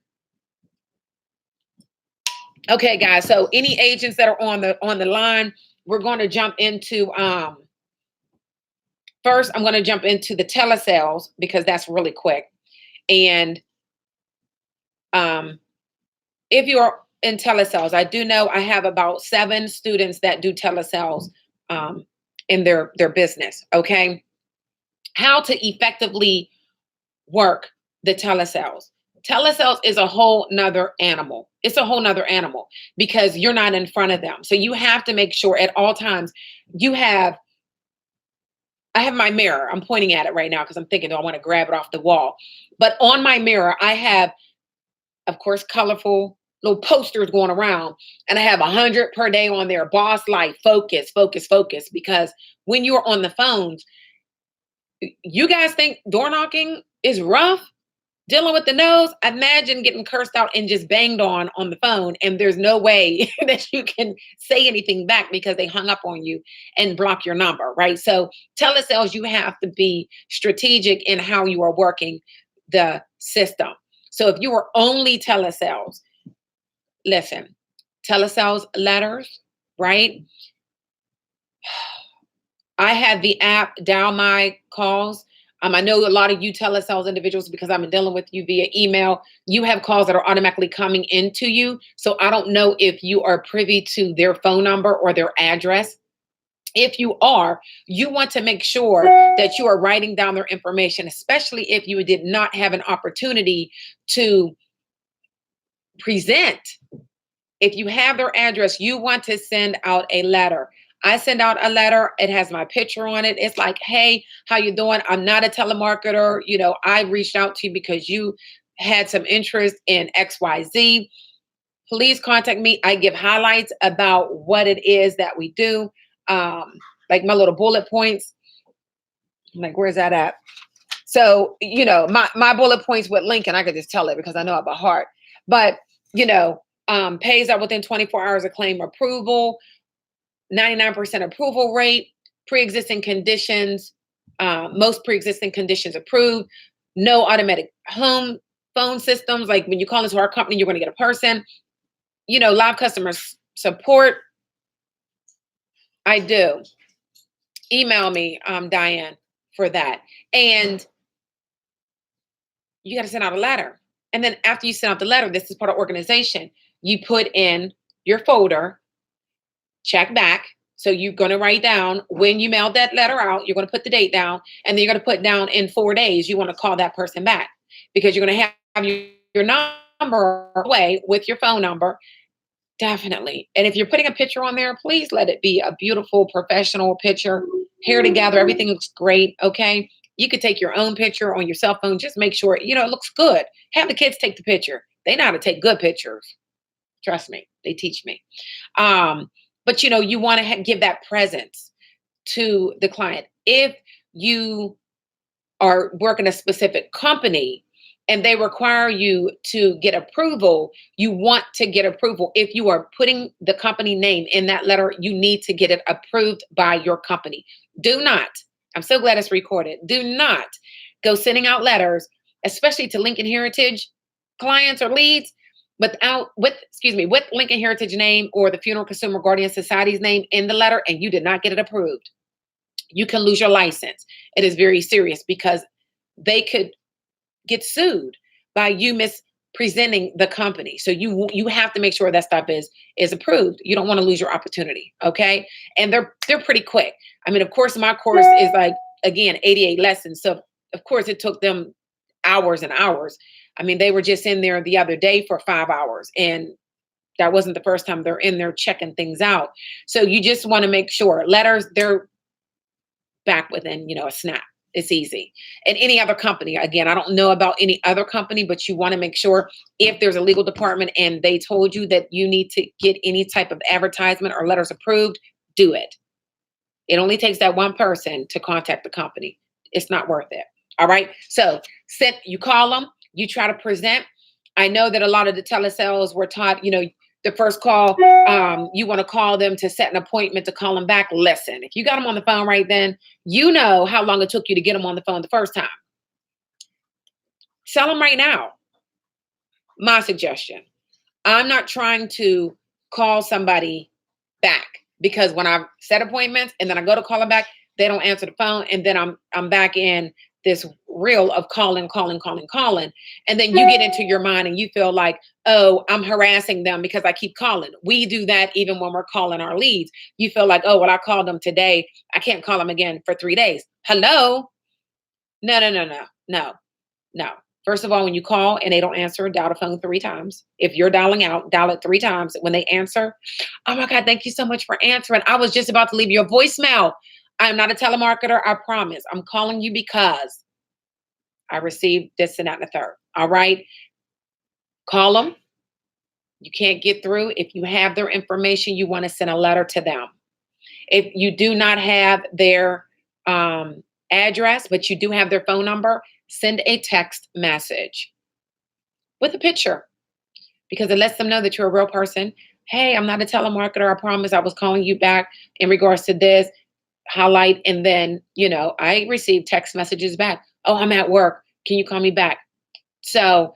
Okay, guys. So any agents that are on the line, we're going to jump into, first, I'm going to jump into the telesales, because that's really quick. And if you're in telesales, I do know I have about 7 students that do telesales in their business. Okay. How to effectively work the telesales. Telesales is a whole nother animal. It's a whole nother animal, because you're not in front of them. So you have to make sure at all times I have my mirror. I'm pointing at it right now because I'm thinking, do I want to grab it off the wall? But on my mirror, I have, of course, colorful little posters going around, and I have 100 per day on there. Boss life, focus, focus, focus. Because when you're on the phones, you guys think door knocking is rough? Dealing with the nose, imagine getting cursed out and just banged on the phone, and there's no way that you can say anything back because they hung up on you and block your number, right? So telesales, you have to be strategic in how you are working the system. So if you are only telesales, listen, telesales letters, right? I have the app Dial My Calls. I know a lot of you telesales individuals, because I'm dealing with you via email, you have calls that are automatically coming into you. So I don't know if you are privy to their phone number or their address. If you are, you want to make sure that you are writing down their information, especially if you did not have an opportunity to present. If you have their address, you want to send out a letter. I send out a letter. It has my picture on it. It's like, hey, how you doing? I'm not a telemarketer. You know, I reached out to you because you had some interest in XYZ. Please contact me. I give highlights about what it is that we do. Like my little bullet points. I'm like, where's that at? So, you know, my bullet points with Lincoln, I could just tell it because I know it by heart. But, you know, pays out within 24 hours of claim approval. 99% approval rate, pre-existing conditions, most pre-existing conditions approved, no automatic home phone systems. Like when you call into our company, you're going to get a person, you know, live customer support. I do. Email me, Diane, for that. And you got to send out a letter. And then after you send out the letter, this is part of organization. You put in your folder, check back. So you're going to write down when you mailed that letter out, you're going to put the date down, and then you're going to put down in 4 days, you want to call that person back, because you're going to have your number away with your phone number. Definitely. And if you're putting a picture on there, please let it be a beautiful professional picture. Hair together, everything looks great. Okay. You could take your own picture on your cell phone. Just make sure, you know, it looks good. Have the kids take the picture. They know how to take good pictures. Trust me. They teach me. But, you know, you want to give that presence to the client. If you are working a specific company and they require you to get approval, you want to get approval. If you are putting the company name in that letter, you need to get it approved by your company. Do not, I'm so glad it's recorded. Do not go sending out letters, especially to Lincoln Heritage clients or leads, with Lincoln Heritage name or the Funeral Consumer Guardian Society's name in the letter, and you did not get it approved. You can lose your license. It is very serious because they could get sued by you mispresenting the company. So you have to make sure that stuff is approved. You don't want to lose your opportunity, okay? And they're pretty quick. I mean, of course, my course is like, again, 88 lessons. So of course it took them hours and hours. I mean, they were just in there the other day for 5 hours, and that wasn't the first time they're in there checking things out. So you just want to make sure letters, they're back within, a snap. It's easy. And any other company, again, I don't know about any other company, but you want to make sure if there's a legal department and they told you that you need to get any type of advertisement or letters approved, do it. It only takes that one person to contact the company. It's not worth it. All right. So you call them, you try to present. I know that a lot of the telesales were taught, the first call, you want to call them to set an appointment to call them back. Listen, if you got them on the phone right then, you know how long it took you to get them on the phone the first time. Sell them right now. My suggestion. I'm not trying to call somebody back, because when I set appointments and then I go to call them back, they don't answer the phone, and then I'm back in this reel of calling. And then you get into your mind and you feel like, oh, I'm harassing them because I keep calling. We do that even when we're calling our leads. You feel like, oh, well, I called them today. I can't call them again for 3 days. Hello? No. First of all, when you call and they don't answer, dial the phone 3 times. If you're dialing out, dial it 3 times. When they answer, oh my God, thank you so much for answering. I was just about to leave you a voicemail. I'm not a telemarketer, I promise. I'm calling you because I received this and that and the third. All right? Call them. You can't get through. If you have their information, you want to send a letter to them. If you do not have their address, but you do have their phone number, send a text message with a picture, because it lets them know that you're a real person. Hey, I'm not a telemarketer. I promise I was calling you back in regards to this. Highlight, and then, I received text messages back. Oh, I'm at work. Can you call me back? So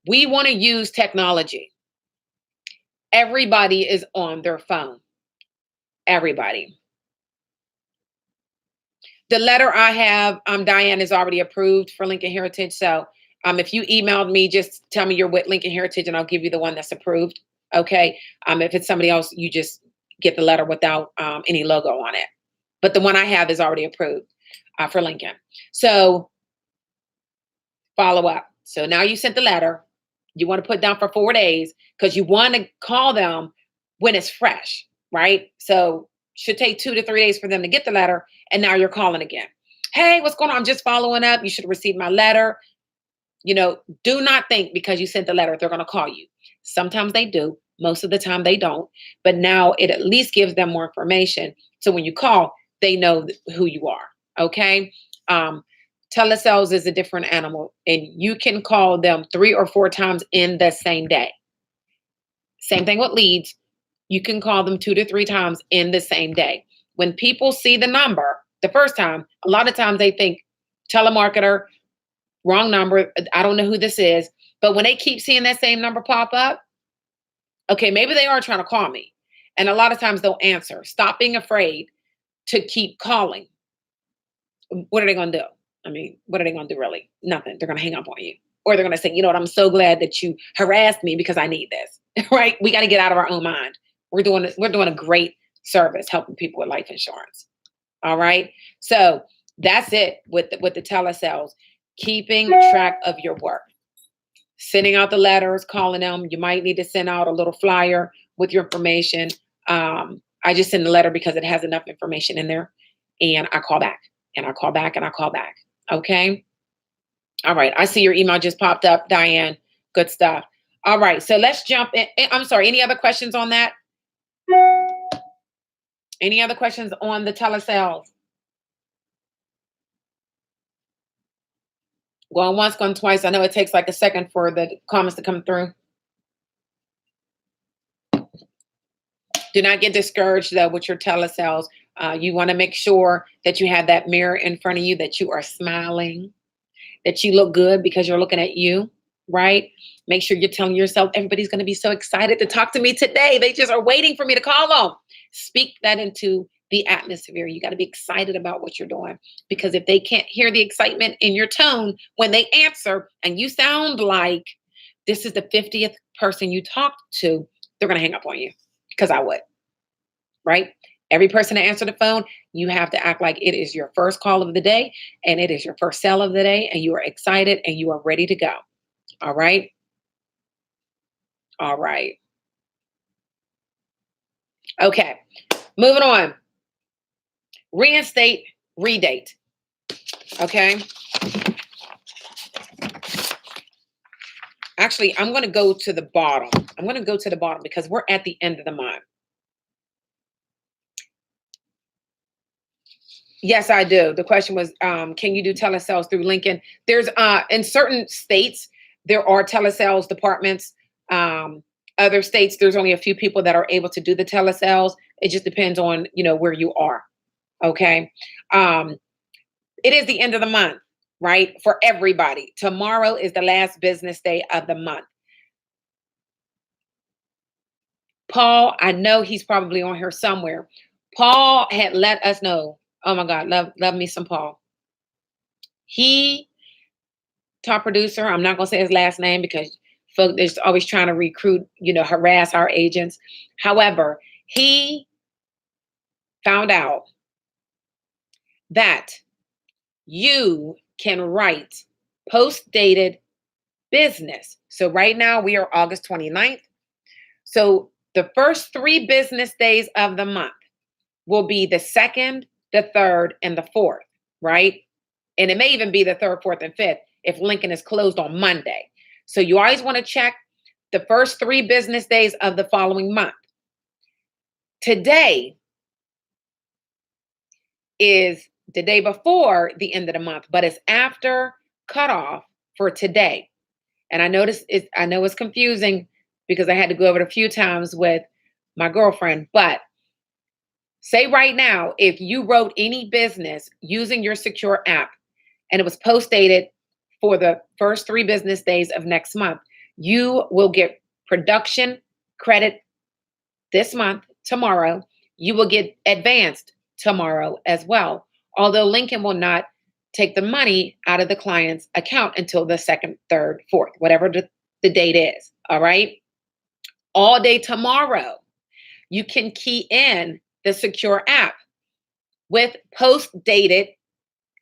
we want to use technology. Everybody is on their phone. Everybody. The letter I have, Diane, is already approved for Lincoln Heritage. So if you emailed me, just tell me you're with Lincoln Heritage and I'll give you the one that's approved. Okay. If it's somebody else, you just get the letter without any logo on it. But the one I have is already approved for Lincoln. So follow up. So now you sent the letter. You want to put down for 4 days because you want to call them when it's fresh, right? So should take 2 to 3 days for them to get the letter. And now you're calling again. Hey, what's going on? I'm just following up. You should have received my letter. Do not think because you sent the letter, they're going to call you. Sometimes they do. Most of the time they don't. But now it at least gives them more information. So when you call, they know who you are. Okay. Telesales is a different animal, and you can call them 3 or 4 times in the same day. Same thing with leads. You can call them 2 to 3 times in the same day. When people see the number the first time, a lot of times they think telemarketer, wrong number. I don't know who this is. But when they keep seeing that same number pop up, okay, maybe they are trying to call me. And a lot of times they'll answer. Stop being afraid to keep calling. What are they going to do? I mean, what are they going to do really? Nothing. They're going to hang up on you. Or they're going to say, you know what, I'm so glad that you harassed me because I need this, right? We got to get out of our own mind. We're doing a great service helping people with life insurance. All right. So that's it with the telesales. Keeping track of your work. Sending out the letters, calling them. You might need to send out a little flyer with your information. I just send the letter because it has enough information in there. And I call back. And I call back. And I call back. Okay. All right. I see your email just popped up, Diane. Good stuff. All right. So let's jump in. I'm sorry. Any other questions on that? Any other questions on the telesales? Going once, going twice. I know it takes like a second for the comments to come through. Do not get discouraged though with your telesales. You want to make sure that you have that mirror in front of you, that you are smiling, that you look good because you're looking at you, right? Make sure you're telling yourself, everybody's going to be so excited to talk to me today. They just are waiting for me to call them. Speak that into the atmosphere. You got to be excited about what you're doing, because if they can't hear the excitement in your tone when they answer and you sound like this is the 50th person you talked to, they're going to hang up on you, because I would, right? Every person that answered the phone, you have to act like it is your first call of the day and it is your first sale of the day, and you are excited and you are ready to go. All right? All right. Okay. Moving on. Reinstate, redate. Okay. Actually, I'm going to go to the bottom. I'm going to go to the bottom because we're at the end of the month. Yes, I do. The question was, can you do telesales through Lincoln? There's in certain states, there are telesales departments. Other states, there's only a few people that are able to do the telesales. It just depends on, where you are. Okay. It is the end of the month, right? For everybody. Tomorrow is the last business day of the month. Paul, I know he's probably on here somewhere. Paul had let us know. Oh my God, love me some Paul. He, top producer, I'm not gonna say his last name because folks is always trying to recruit, harass our agents. However, he found out that you can write post-dated business. So right now we are August 29th. So the first 3 business days of the month will be the 2nd, the 3rd, and the 4th, right? And it may even be the 3rd, 4th, and 5th if Lincoln is closed on Monday. So you always want to check the first 3 business days of the following month. Today is the day before the end of the month, but it's after cutoff for today. And I know it's confusing because I had to go over it a few times with my girlfriend, but say right now, if you wrote any business using your secure app and it was post-dated for the first 3 business days of next month, you will get production credit this month, tomorrow. You will get advanced tomorrow as well. Although Lincoln will not take the money out of the client's account until the 2nd, 3rd, 4th, whatever the date is. All right. All day tomorrow, you can key in the secure app with post-dated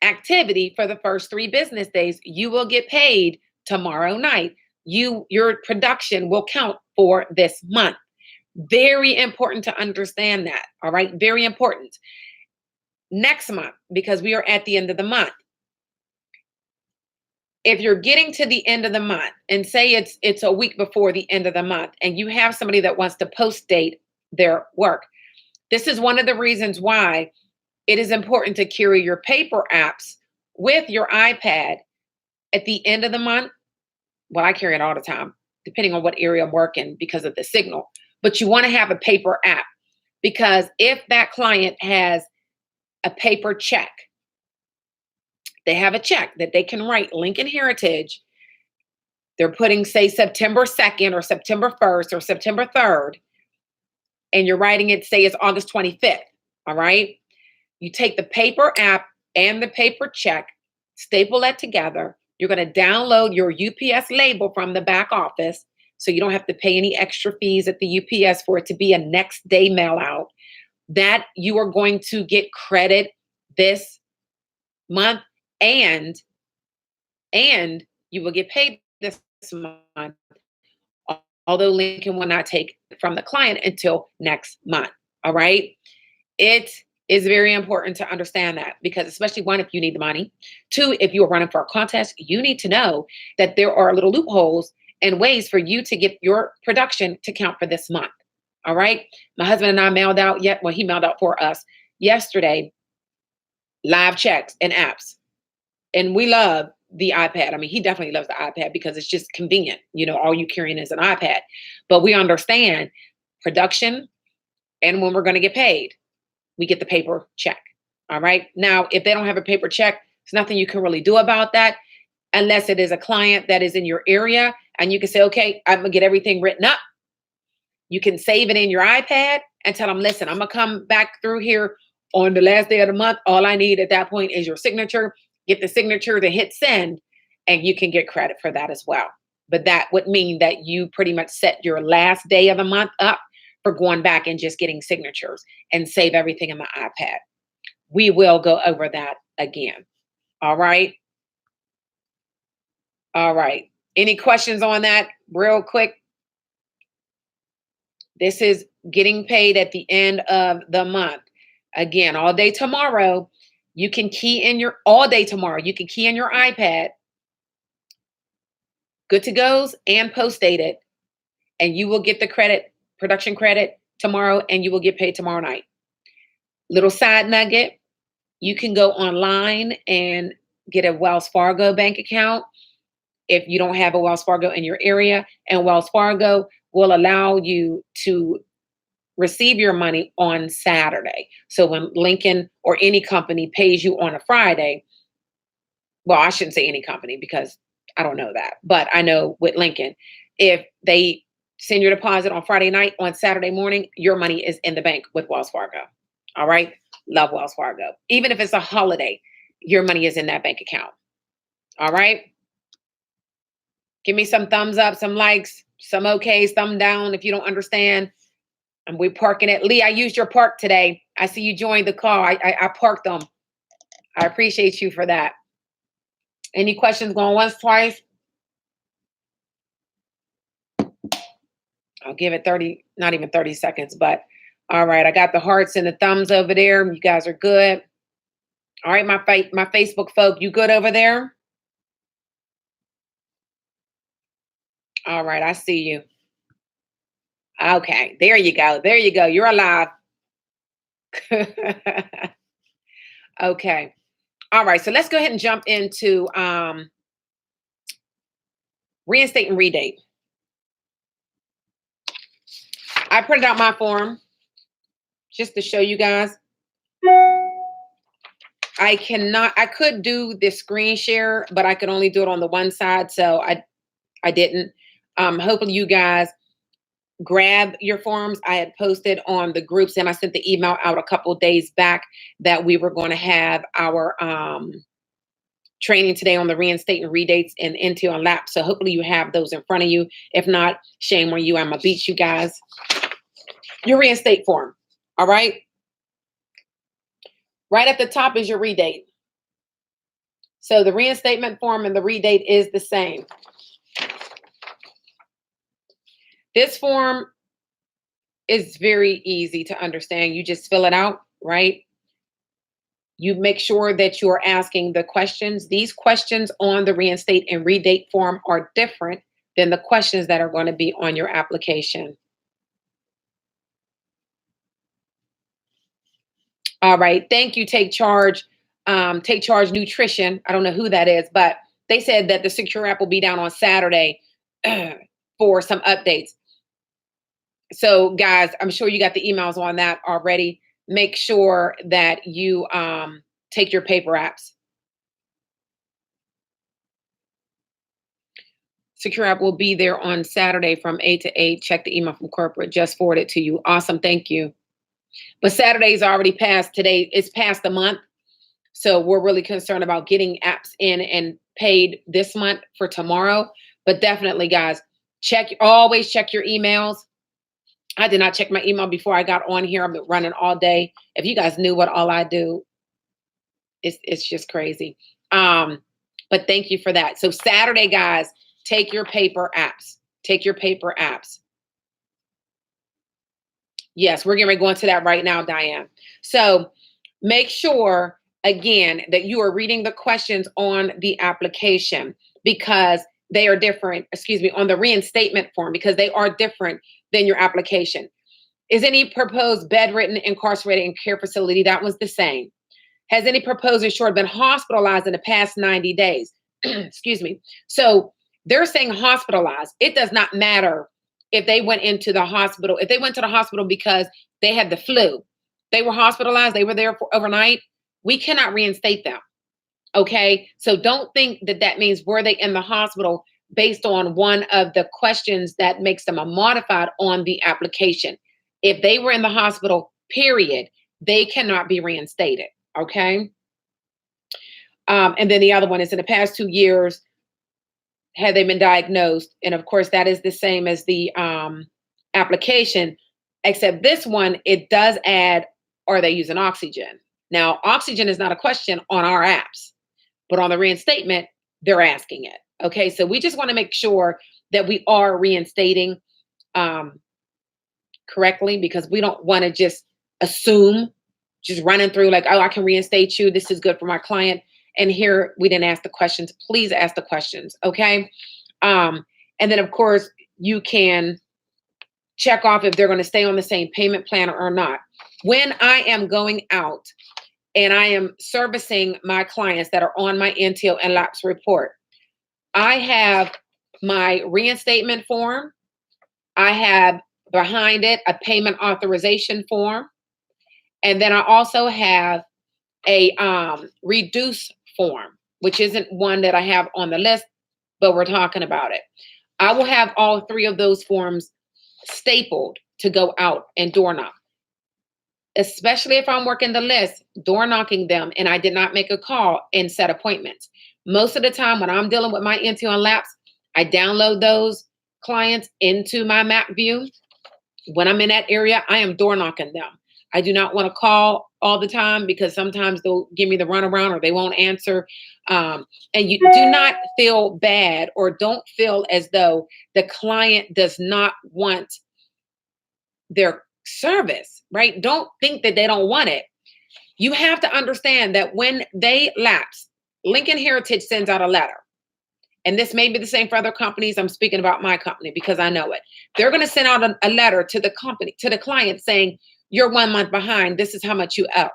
activity for the first 3 business days. You will get paid tomorrow night. Your production will count for this month. Very important to understand that. All right. Very important. Next month, because we are at the end of the month. If you're getting to the end of the month and say it's a week before the end of the month and you have somebody that wants to post date their work, this is one of the reasons why it is important to carry your paper apps with your iPad at the end of the month. Well, I carry it all the time, depending on what area I'm working because of the signal. But you want to have a paper app, because if that client has a paper check, they have a check that they can write Lincoln Heritage. They're putting, say, September 2nd or September 1st or September 3rd, and you're writing it, say it's August 25th. All right. You take the paper app and the paper check, staple that together. You're going to download your UPS label from the back office, so you don't have to pay any extra fees at the UPS for it to be a next day mail out. That you are going to get credit this month, and you will get paid this month, although Lincoln will not take from the client until next month. All right. It is very important to understand that, because especially 1, if you need the money. 2, if you are running for a contest, you need to know that there are little loopholes and ways for you to get your production to count for this month. All right. My husband and I mailed out he mailed out for us yesterday, live checks and apps. And we love the iPad. I mean, he definitely loves the iPad because it's just convenient. All you carrying is an iPad. But we understand production and when we're going to get paid. we get the paper check. All right. Now, if they don't have a paper check, there's nothing you can really do about that unless it is a client that is in your area and you can say, okay, I'm going to get everything written up. You can save it in your iPad and tell them, listen, I'm going to come back through here on the last day of the month. All I need at that point is your signature. Get the signature to hit send, and you can get credit for that as well. But that would mean that you pretty much set your last day of the month up for going back and just getting signatures and save everything in the iPad. We will go over that again. All right. All right. Any questions on that real quick? This is getting paid at the end of the month. Again, all day tomorrow, you can key in your, all day tomorrow, you can key in your iPad, good to goes and post dated, and you will get the credit, production credit tomorrow, and you will get paid tomorrow night. Little side nugget, you can go online and get a Wells Fargo bank account if you don't have a Wells Fargo in your area, and Wells Fargo will allow you to receive your money on Saturday. So when Lincoln or any company pays you on a Friday, well, I shouldn't say any company because I don't know that, but I know with Lincoln, if they send your deposit on Friday night, on Saturday morning, your money is in the bank with Wells Fargo. All right. Love Wells Fargo. Even if it's a holiday, your money is in that bank account. All right. Give me some thumbs up, some likes, some okays, thumb down if you don't understand. And we're parking it. Lee, I used your park today. I see you joined the call. I parked them. I appreciate you for that. Any questions going once, twice? I'll give it 30, not even 30 seconds, but all right. I got the hearts and the thumbs over there. You guys are good. All right, my Facebook folk, you good over there? All right, I see you. Okay, there you go. There you go. You're alive. Okay. All right, so let's go ahead and jump into reinstate and redate. I printed out my form just to show you guys. I could do the screen share, but I could only do it on the one side, so I didn't. Hopefully you guys grab your forms. I had posted on the groups and I sent the email out a couple of days back that we were going to have our training today on the reinstate and redates and into and lap. So hopefully you have those in front of you. If not, shame on you. I'm going to beat you guys. Your reinstate form. All right. Right at the top is your redate. So the reinstatement form and the redate is the same. This form is very easy to understand. You just fill it out, right? You make sure that you're asking the questions. These questions on the reinstate and redate form are different than the questions that are going to be on your application. All right. Thank you, Take Charge. Take Charge Nutrition. I don't know who that is, but they said that the Secure app will be down on Saturday for some updates. So guys, I'm sure you got the emails on that already. Make sure that you take your paper apps. Secure app will be there on Saturday from 8 to 8. Check the email from corporate. Just forward it to you. Awesome. Thank you. But Saturday's already passed. Today it's past the month. So we're really concerned about getting apps in and paid this month for tomorrow. But definitely, guys, always check your emails. I did not check my email before I got on here. I've been running all day. If you guys knew what all I do, it's just crazy. But thank you for that. So Saturday, guys, take your paper apps. Take your paper apps. Yes, we're getting ready to go into that right now, Diane. So make sure, again, that you are reading the questions on the application because they are different, on the reinstatement form, because they are different than your application. Is any proposed bedridden, incarcerated in care facility? That was the same. Has any proposed insured been hospitalized in the past 90 days? Excuse me. So they're saying hospitalized. It does not matter if they went into the hospital. If they went to the hospital because they had the flu, They were hospitalized. They were there for overnight. We cannot reinstate them. Okay. So don't think that that means were they in the hospital based on one of the questions that makes them a modified on the application. If they were in the hospital, period, they cannot be reinstated. Okay. And then the other one is in the past 2 years, had they been diagnosed? And of course, that is the same as the application, except this one, it does add, are they using oxygen? Now, oxygen is not a question on our apps, but on the reinstatement, they're asking it. Okay, so we just want to make sure that we are reinstating correctly, because we don't want to just assume, just running through like, oh, I can reinstate you. This is good for my client. And here we didn't ask the questions. Please ask the questions, okay? And then, of course, you can check off if they're going to stay on the same payment plan or not. When I am going out and I am servicing my clients that are on my NTO and lapse report, I have my reinstatement form. I have behind it a payment authorization form. And then I also have a reduce form, which isn't one that I have on the list, but we're talking about it. I will have all three of those forms stapled to go out and door knock, especially if I'm working the list, door knocking them, and I did not make a call and set appointments. Most of the time when I'm dealing with my NTO and lapse, I download those clients into my map view. When I'm in that area, I am door knocking them. I do not want to call all the time because sometimes they'll give me the runaround or they won't answer. And you do not feel bad or don't feel as though the client does not want their service, right? Don't think that they don't want it. You have to understand that when they lapse, Lincoln Heritage sends out a letter. And this may be the same for other companies. I'm speaking about my company because I know it. They're going to send out a letter to the company, to the client saying, you're 1 month behind. This is how much you owe.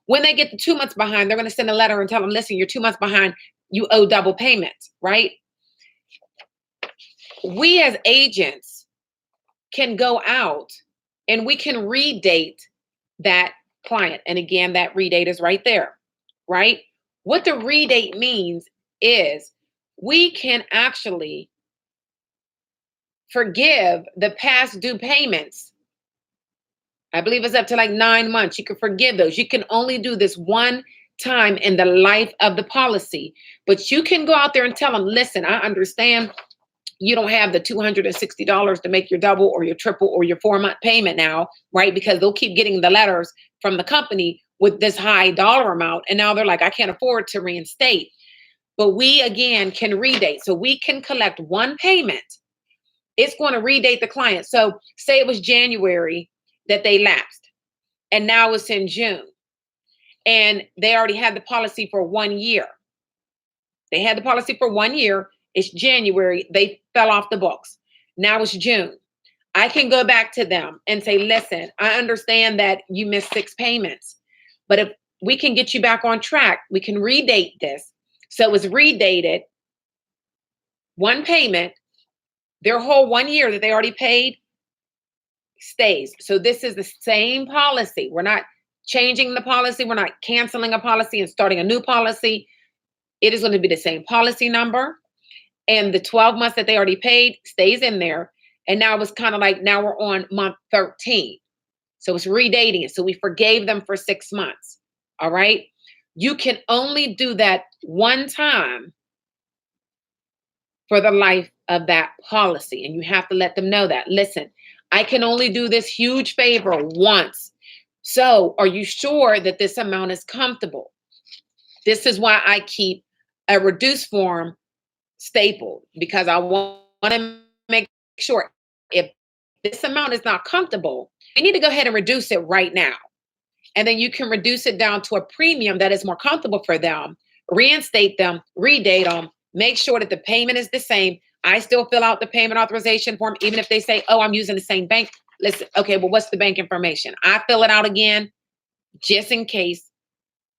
When they get the 2 months behind, they're going to send a letter and tell them, listen, you're 2 months behind. You owe double payments, right? We as agents can go out and we can redate that client. And again, that redate is right there, right? What the redate means is we can actually forgive the past due payments. I believe it's up to like 9 months. You can forgive those. You can only do this one time in the life of the policy, but you can go out there and tell them, listen, I understand you don't have the $260 to make your double or your triple or your 4-month payment now, right? Because they'll keep getting the letters from the company with this high dollar amount. And now they're like, I can't afford to reinstate. But we, again, can redate. So we can collect one payment. It's going to redate the client. So say it was January that they lapsed, and now it's in June. And they already had the policy for 1 year. They had the policy for 1 year. It's January. They fell off the books. Now it's June. I can go back to them and say, listen, I understand that you missed 6 payments, but if we can get you back on track, we can redate this. So it's redated, one payment, their whole 1 year that they already paid stays. So this is the same policy. We're not changing the policy. We're not canceling a policy and starting a new policy. It is going to be the same policy number. And the 12 months that they already paid stays in there. And now it's kind of like, now we're on month 13. So it's redating it. So we forgave them for 6 months. All right. You can only do that one time for the life of that policy. And you have to let them know that, listen, I can only do this huge favor once. So are you sure that this amount is comfortable? This is why I keep a reduce form stapled, because I want to make sure if this amount is not comfortable, you need to go ahead and reduce it right now. And then you can reduce it down to a premium that is more comfortable for them, reinstate them, redate them, make sure that the payment is the same. I still fill out the payment authorization form, even if they say, oh, I'm using the same bank. Listen, okay, well, what's the bank information? I fill it out again, just in case,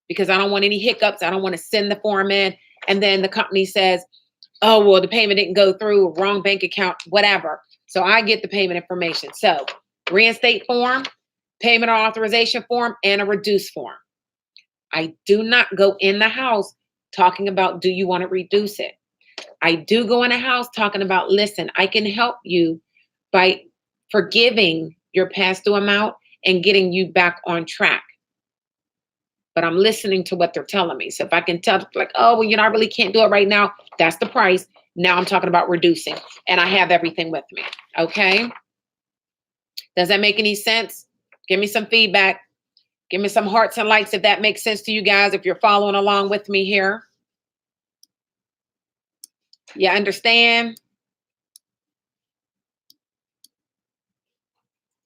because I don't want any hiccups. I don't want to send the form in, and then the company says, oh, well, the payment didn't go through, wrong bank account, whatever. So I get the payment information. So reinstate form, payment authorization form, and a reduce form. I do not go in the house talking about, do you want to reduce it? I do go in a house talking about, listen, I can help you by forgiving your past due amount and getting you back on track. But I'm listening to what they're telling me. So if I can tell, like, oh, well, I really can't do it right now. That's the price. Now I'm talking about reducing, and I have everything with me. Okay. Does that make any sense? Give me some feedback. Give me some hearts and likes if that makes sense to you guys, if you're following along with me here. You understand?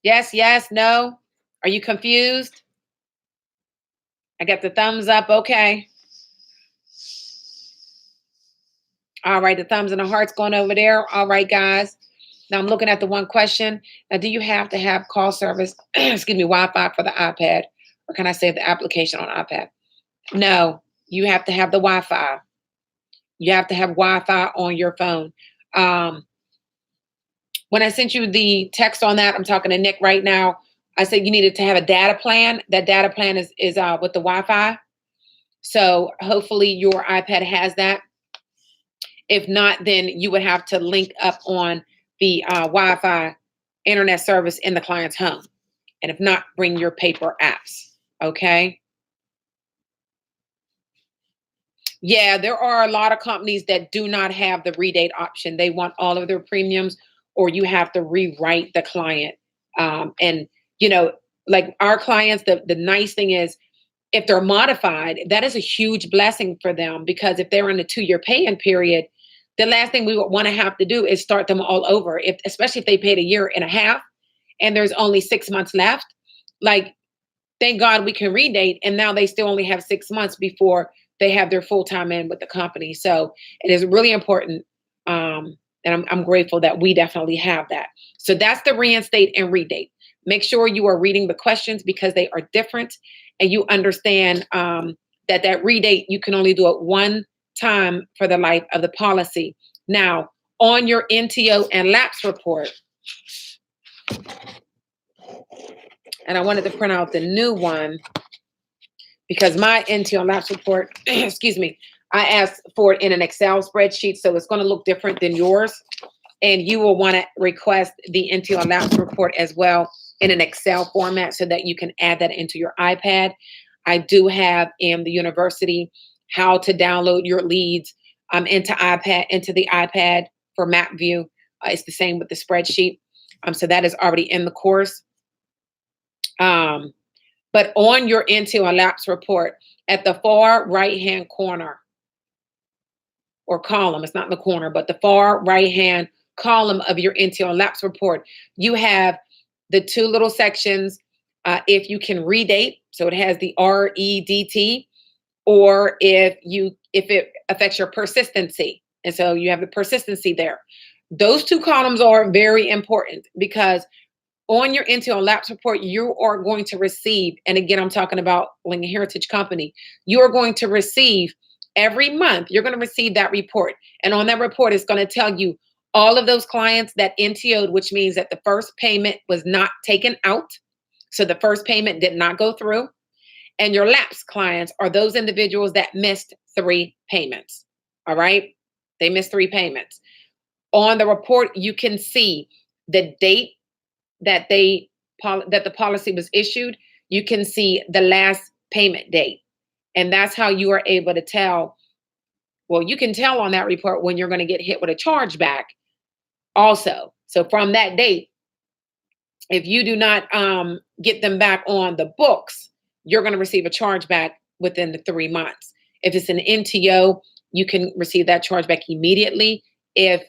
Yes, yes, no. Are you confused? I got the thumbs up. Okay. All right, the thumbs and the hearts going over there. All right, guys. Now I'm looking at the one question. Now, do you have to have call service, excuse me, Wi-Fi for the iPad? Or can I save the application on iPad? No, you have to have the Wi-Fi. You have to have Wi-Fi on your phone. When I sent you the text on that, I'm talking to Nick right now. I said you needed to have a data plan. That data plan is with the Wi-Fi. So hopefully your iPad has that. If not, then you would have to link up on the Wi-Fi internet service in the client's home. And if not, bring your paper apps. Okay. Yeah, there are a lot of companies that do not have the redate option. They want all of their premiums, or you have to rewrite the client. And, like our clients, the nice thing is, if they're modified, that is a huge blessing for them, because if they're in a 2-year pay-in period, the last thing we would want to have to do is start them all over. Especially if they paid 1.5 years and there's only 6 months left. Like, thank God we can redate, and now they still only have 6 months before they have their full-time in with the company. So it is really important. And I'm grateful that we definitely have that. So that's the reinstate and redate. Make sure you are reading the questions because they are different, and you understand that redate, you can only do it one time for the life of the policy. Now, on your NTO and lapse report, and I wanted to print out the new one because my NTO and lapse report, excuse me, I asked for it in an Excel spreadsheet, so it's going to look different than yours. And you will want to request the NTO and lapse report as well in an Excel format so that you can add that into your iPad. I do have in the university how to download your leads into the iPad for MapView. It's the same with the spreadsheet. So that is already in the course. But on your NTO and lapse report, at the far right-hand corner or column, it's not in the corner, but the far right-hand column of your NTO and lapse report, you have the 2 little sections. If you can redate, so it has the REDT, or if it affects your persistency. And so you have the persistency there. Those 2 columns are very important because on your NTO and lapse report, you are going to receive, and again, I'm talking about Lincoln Heritage Company, you are going to receive every month, you're going to receive that report. And on that report, it's going to tell you all of those clients that NTO'd, which means that the first payment was not taken out. So the first payment did not go through. And your lapsed clients are those individuals that missed 3 payments. All right. They missed 3 payments. On the report, you can see the date that the policy was issued. You can see the last payment date. And that's how you are able to tell. Well, you can tell on that report when you're going to get hit with a chargeback also. So from that date, if you do not get them back on the books, you're going to receive a chargeback within the 3 months. If it's an NTO, you can receive that chargeback immediately if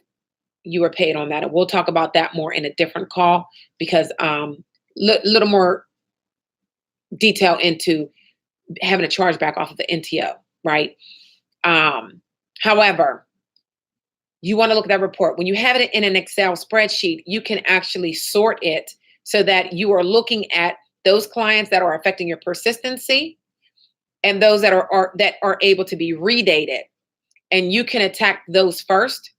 you were paid on that. And we'll talk about that more in a different call because little more detail into having a chargeback off of the NTO, right? However, you want to look at that report. When you have it in an Excel spreadsheet, you can actually sort it so that you are looking at those clients that are affecting your persistency and those that are able to be redated. And you can attack those first.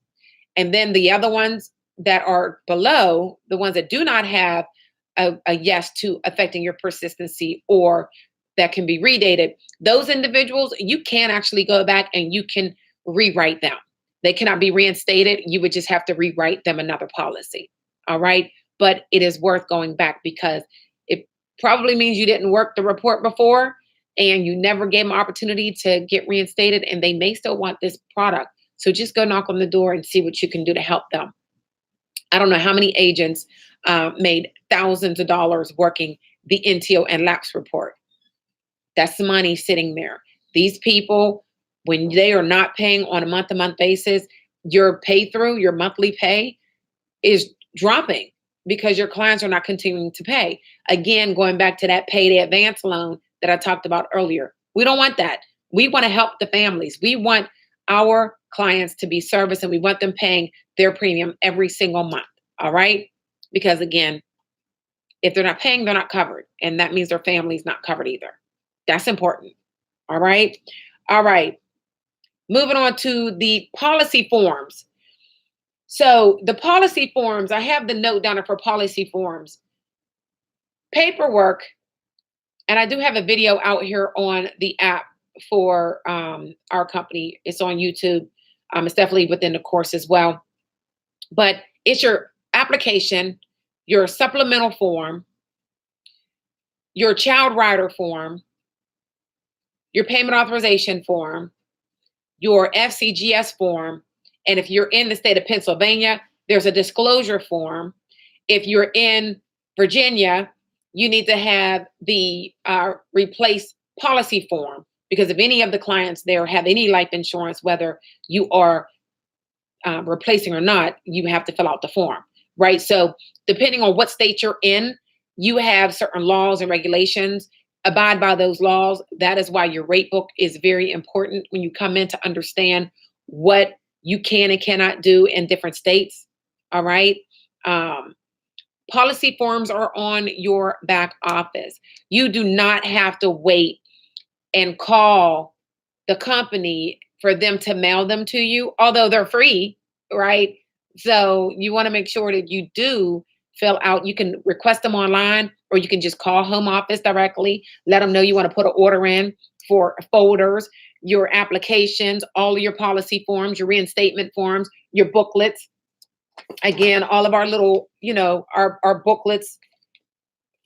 And then the other ones that are below, the ones that do not have a yes to affecting your persistency, or that can be redated. Those individuals, you can actually go back and you can rewrite them. They cannot be reinstated. You would just have to rewrite them another policy. All right. But it is worth going back because it probably means you didn't work the report before and you never gave them an opportunity to get reinstated, and they may still want this product. So just go knock on the door and see what you can do to help them. I don't know how many agents made thousands of dollars working the NTO and lapse report. That's the money sitting there. These people, when they are not paying on a month-to-month basis, your pay through, your monthly pay is dropping because your clients are not continuing to pay. Again, going back to that payday advance loan that I talked about earlier. We don't want that. We want to help the families. We want our clients to be serviced, and we want them paying their premium every single month. All right? Because again, if they're not paying, they're not covered. And that means their family's not covered either. That's important. All right? All right. Moving on to the policy forms. So the policy forms, I have the note down for policy forms. Paperwork, and I do have a video out here on the app for our company. It's on YouTube. It's definitely within the course as well. But it's your application, your supplemental form, your child rider form, your payment authorization form, your FCGS form, and if you're in the state of Pennsylvania, there's a disclosure form. If you're in Virginia, you need to have the replace policy form, because if any of the clients there have any life insurance, whether you are replacing or not, you have to fill out the form, right? So depending on what state you're in, you have certain laws and regulations. Abide by those laws. That is why your rate book is very important when you come in to understand what you can and cannot do in different states. All right. Policy forms are on your back office. You do not have to wait and call the company for them to mail them to you, although they're free, right? So you want to make sure that you do fill out. You can request them online, or you can just call home office directly. Let them know you want to put an order in for folders, your applications, all of your policy forms, your reinstatement forms, your booklets. Again, all of our little, our booklets,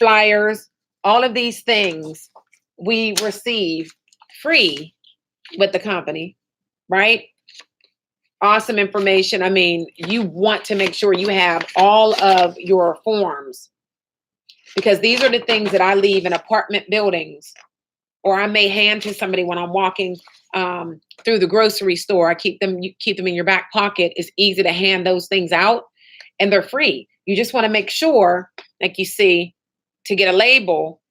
flyers, all of these things we receive free with the company, right? Awesome information. I mean, you want to make sure you have all of your forms, because these are the things that I leave in apartment buildings, or I may hand to somebody when I'm walking through the grocery store. You keep them in your back pocket. It's easy to hand those things out, and they're free. You just want to make sure, like you see, to get a label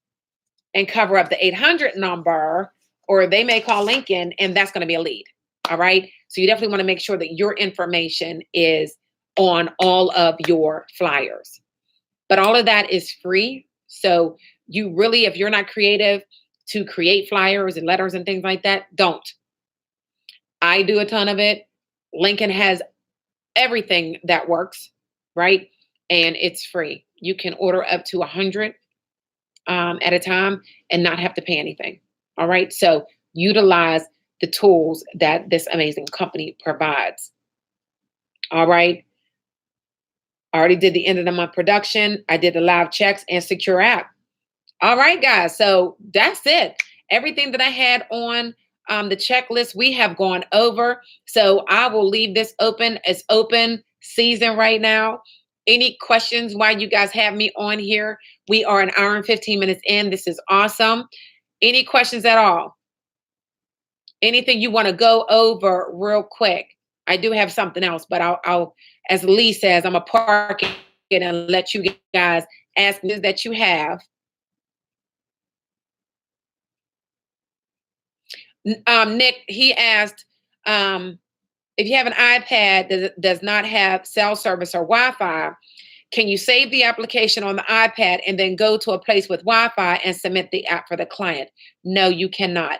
and cover up the 800 number, or they may call Lincoln, and that's going to be a lead. All right. So you definitely want to make sure that your information is on all of your flyers. But all of that is free. So you really, if you're not creative to create flyers and letters and things like that, don't. I do a ton of it. Lincoln has everything that works, right? And it's free. You can order up to 100 at a time and not have to pay anything. All right. So utilize the tools that this amazing company provides. All right. I already did the end of the month production. I did the live checks and secure app. All right, guys. So that's it. Everything that I had on the checklist, we have gone over. So I will leave this open. It's open season right now. Any questions while you guys have me on here? We are an hour and 15 minutes in. This is awesome. Any questions at all? Anything you want to go over real quick? I do have something else, but I'll as Lee says, I'm going to park it and let you guys ask this that you have. Nick, he asked, if you have an iPad that does not have cell service or Wi-Fi, can you save the application on the iPad and then go to a place with Wi-Fi and submit the app for the client? No, you cannot.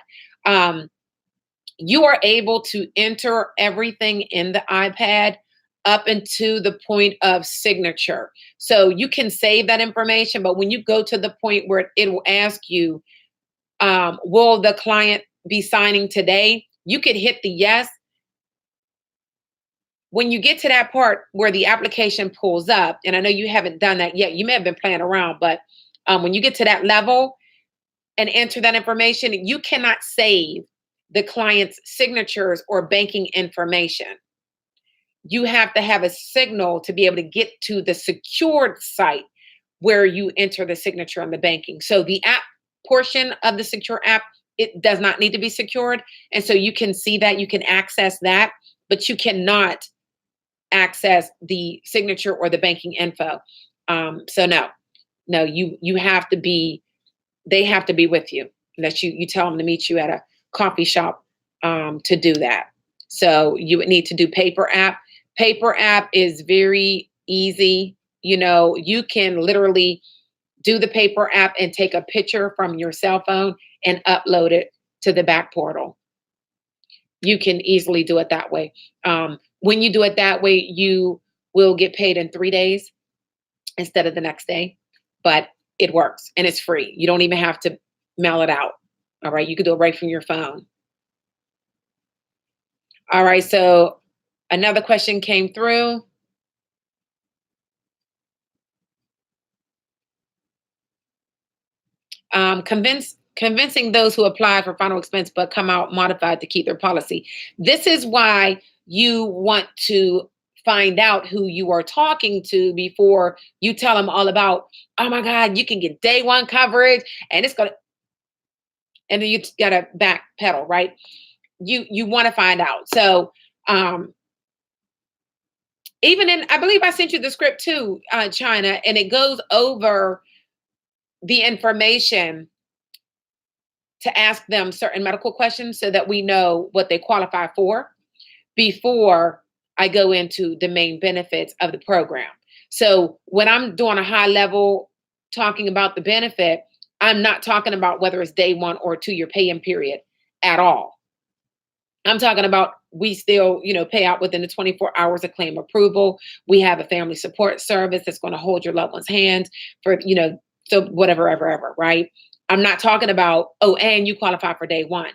You are able to enter everything in the iPad. up into the point of signature. So you can save that information, but when you go to the point where it will ask you, will the client be signing today? You could hit the yes. When you get to that part where the application pulls up, and I know you haven't done that yet, you may have been playing around, but when you get to that level and enter that information, you cannot save the client's signatures or banking information. You have to have a signal to be able to get to the secured site where you enter the signature on the banking. So the app portion of the secure app, it does not need to be secured. And so you can see that, you can access that, but you cannot access the signature or the banking info. So no, you have to be, they have to be with you. Unless you tell them to meet you at a coffee shop to do that. So you would need to do paper app. Paper app is very easy. You know, you can literally do the paper app and take a picture from your cell phone and upload it to the back portal. You can easily do it that way. When you do it that way, you will get paid in 3 days instead of the next day, but it works and it's free. You don't even have to mail it out. All right. You can do it right from your phone. All right. So another question came through. Convincing those who apply for final expense but come out modified to keep their policy. This is why you want to find out who you are talking to before you tell them all about, oh my God, you can get day one coverage and it's going to, and then you got to backpedal, right? You want to find out. So even in, I believe I sent you the script too, China, and it goes over the information to ask them certain medical questions so that we know what they qualify for before I go into the main benefits of the program. So when I'm doing a high level talking about the benefit, I'm not talking about whether it's day one or 2 year pay-in period at all. I'm talking about we still, pay out within the 24 hours of claim approval. We have a family support service that's going to hold your loved one's hand for, so whatever, ever, right? I'm not talking about, oh, and you qualify for day one.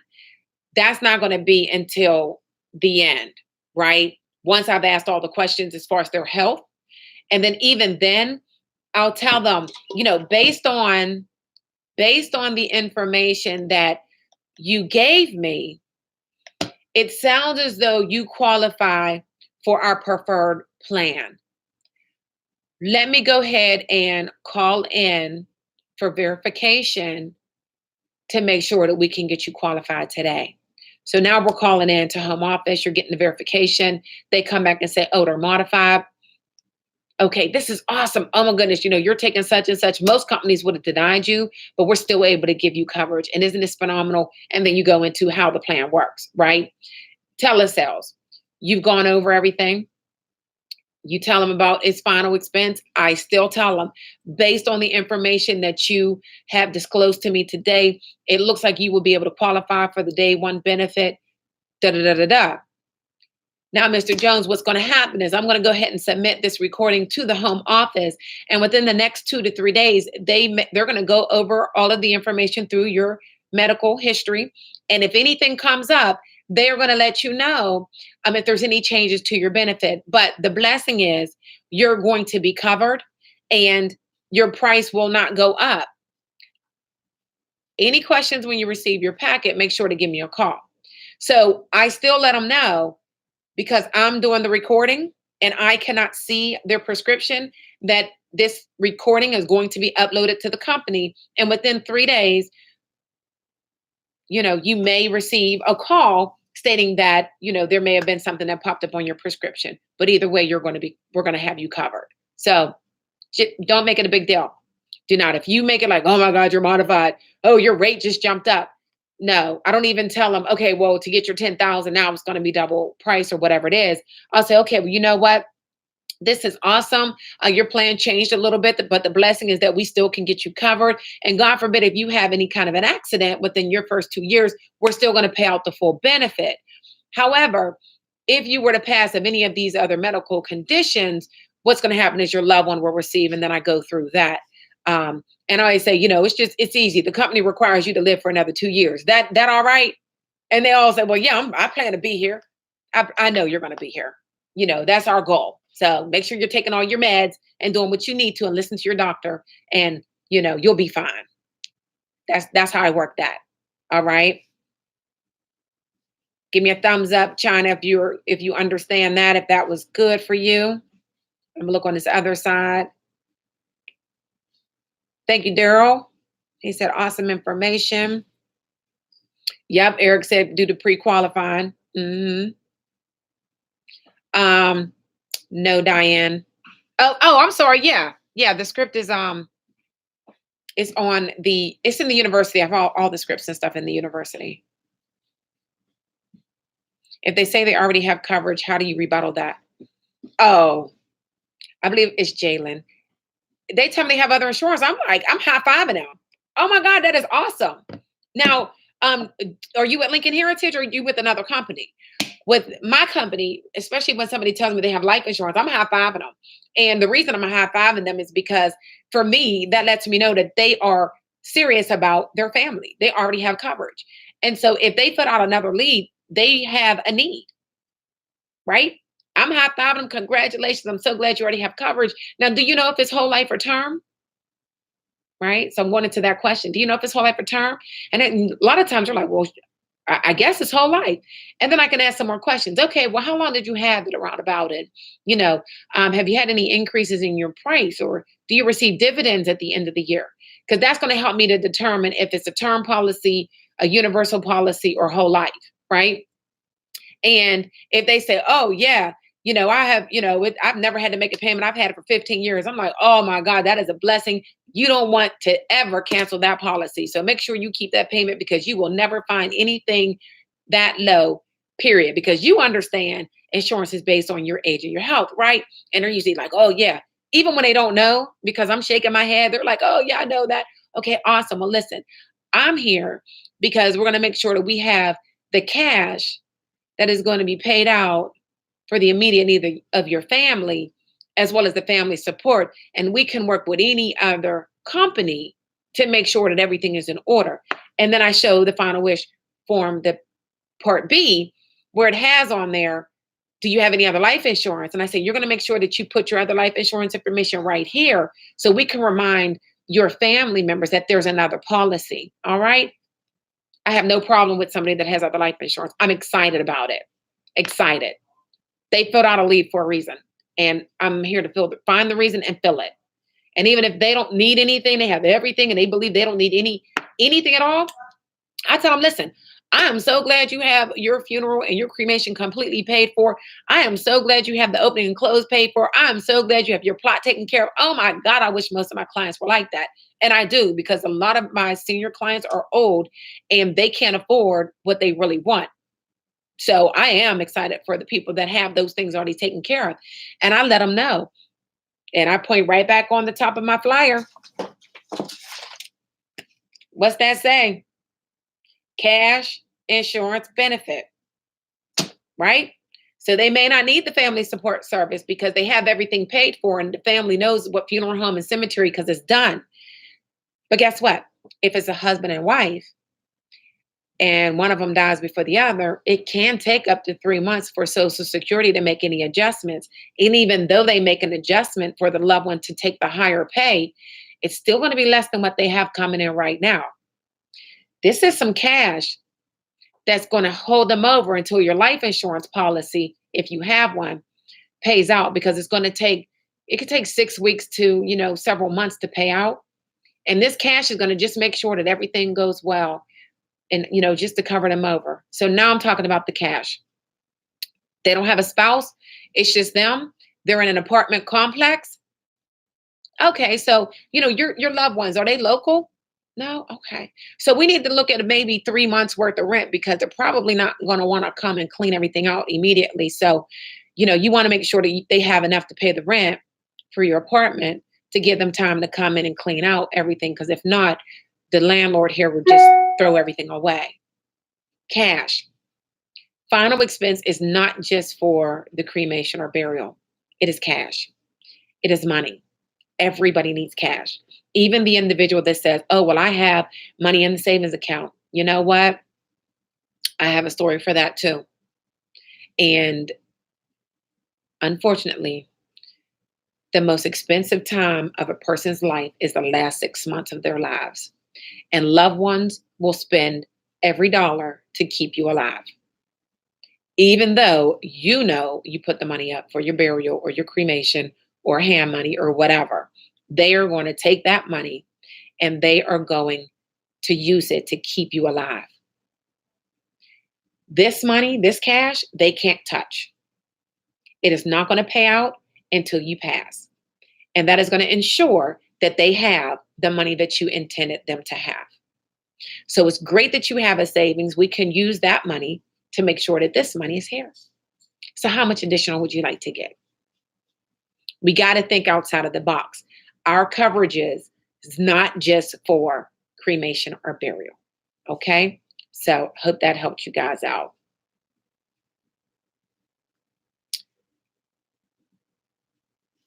That's not going to be until the end, right? Once I've asked all the questions as far as their health. And then even then, I'll tell them, based on the information that you gave me, it sounds as though you qualify for our preferred plan. Let me go ahead and call in for verification to make sure that we can get you qualified today. So now we're calling in to home office. You're getting the verification. They come back and say, oh, they're modified. Okay, this is awesome. Oh my goodness, you're taking such and such. Most companies would have denied you, but we're still able to give you coverage. And isn't this phenomenal? And then you go into how the plan works, right? Telesales. You've gone over everything. You tell them about its final expense. I still tell them, based on the information that you have disclosed to me today, it looks like you will be able to qualify for the day one benefit, da-da-da-da-da. Now, Mr. Jones, what's going to happen is I'm going to go ahead and submit this recording to the home office. And within the next 2 to 3 days, they're going to go over all of the information through your medical history. And if anything comes up, they're going to let you know if there's any changes to your benefit. But the blessing is you're going to be covered and your price will not go up. Any questions when you receive your packet, make sure to give me a call. So I still let them know, because I'm doing the recording and I cannot see their prescription, that this recording is going to be uploaded to the company. And within 3 days, you may receive a call stating that, there may have been something that popped up on your prescription. But either way, we're going to have you covered. So don't make it a big deal. Do not. If you make it like, oh my God, you're modified. Oh, your rate just jumped up. No, I don't even tell them, okay, well, to get your 10,000 now it's going to be double price or whatever it is. I'll say, okay, well, you know what? This is awesome. Your plan changed a little bit, but the blessing is that we still can get you covered. And God forbid, if you have any kind of an accident within your first 2 years, we're still going to pay out the full benefit. However, if you were to pass of any of these other medical conditions, what's going to happen is your loved one will receive, and then I go through that. And I always say, it's easy. The company requires you to live for another 2 years. That all right? And they all say, well, yeah, I plan to be here. I know you're going to be here. That's our goal. So make sure you're taking all your meds and doing what you need to and listen to your doctor, and, you'll be fine. That's how I work that. All right. Give me a thumbs up, China, if you understand that, if that was good for you. I'm gonna look on this other side. Thank you, Daryl. He said, awesome information. Yep, Eric said due to pre-qualifying. No, Diane. Oh, I'm sorry. Yeah. The script is it's in the university. I have all the scripts and stuff in the university. If they say they already have coverage, how do you rebuttal that? Oh, I believe it's Jalen. They tell me they have other insurance. I'm like, I'm high-fiving them. Oh my God, that is awesome. Now, are you at Lincoln Heritage or are you with another company? With my company, especially when somebody tells me they have life insurance, I'm high-fiving them. And the reason I'm high-fiving them is because for me, that lets me know that they are serious about their family. They already have coverage. And so if they put out another lead, they have a need, right? I'm high-fiving them. Congratulations. I'm so glad you already have coverage. Now, do you know if it's whole life or term? Right? So I'm going into that question. Do you know if it's whole life or term? And then a lot of times you're like, well, I guess it's whole life. And then I can ask some more questions. Okay, well, how long did you have it around about it? Have you had any increases in your price, or do you receive dividends at the end of the year? Because that's going to help me to determine if it's a term policy, a universal policy, or whole life, right? And if they say, oh, yeah, I have, I've never had to make a payment. I've had it for 15 years. I'm like, oh my God, that is a blessing. You don't want to ever cancel that policy. So make sure you keep that payment, because you will never find anything that low, period. Because you understand insurance is based on your age and your health, right? And they're usually like, oh yeah. Even when they don't know, because I'm shaking my head, they're like, oh yeah, I know that. Okay, awesome. Well, listen, I'm here because we're going to make sure that we have the cash that is going to be paid out for the immediate need of your family, as well as the family support. And we can work with any other company to make sure that everything is in order. And then I show the final wish form, the part B, where it has on there, do you have any other life insurance? And I say, you're going to make sure that you put your other life insurance information right here, so we can remind your family members that there's another policy. All right. I have no problem with somebody that has other life insurance. I'm excited about it. Excited. They filled out a lead for a reason, and I'm here to find the reason and fill it. And even if they don't need anything, they have everything, and they believe they don't need anything at all, I tell them, listen, I am so glad you have your funeral and your cremation completely paid for. I am so glad you have the opening and close paid for. I am so glad you have your plot taken care of. Oh my God, I wish most of my clients were like that. And I do, because a lot of my senior clients are old and they can't afford what they really want. So I am excited for the people that have those things already taken care of. And I let them know. And I point right back on the top of my flyer. What's that say? Cash insurance benefit, right? So they may not need the family support service because they have everything paid for, and the family knows what funeral home and cemetery, because it's done. But guess what? If it's a husband and wife, and one of them dies before the other, it can take up to 3 months for Social Security to make any adjustments. And even though they make an adjustment for the loved one to take the higher pay, it's still going to be less than what they have coming in right now. This is some cash that's going to hold them over until your life insurance policy, if you have one, pays out, because it could take 6 weeks to, several months to pay out. And this cash is going to just make sure that everything goes well, and, just to cover them over. So now I'm talking about the cash. They don't have a spouse. It's just them. They're in an apartment complex. Okay. So, your loved ones, are they local? No. Okay. So we need to look at maybe 3 months worth of rent, because they're probably not going to want to come and clean everything out immediately. So, you want to make sure that they have enough to pay the rent for your apartment to give them time to come in and clean out everything. Because if not, the landlord here would just throw everything away. Cash. final expense is not just for the cremation or burial. It is cash. It is money. Everybody needs cash. Even the individual that says, oh, well, I have money in the savings account. You know what? I have a story for that too. And unfortunately, the most expensive time of a person's life is the last 6 months of their lives. And loved ones will spend every dollar to keep you alive. Even though you know you put the money up for your burial or your cremation or hand money or whatever, they are going to take that money and they are going to use it to keep you alive. This money, this cash, they can't touch. It is not going to pay out until you pass. And that is going to ensure that they have the money that you intended them to have. So it's great that you have a savings. We can use that money to make sure that this money is here. So how much additional would you like to get? We got to think outside of the box. Our coverages is not just for cremation or burial. Okay? So hope that helped you guys out.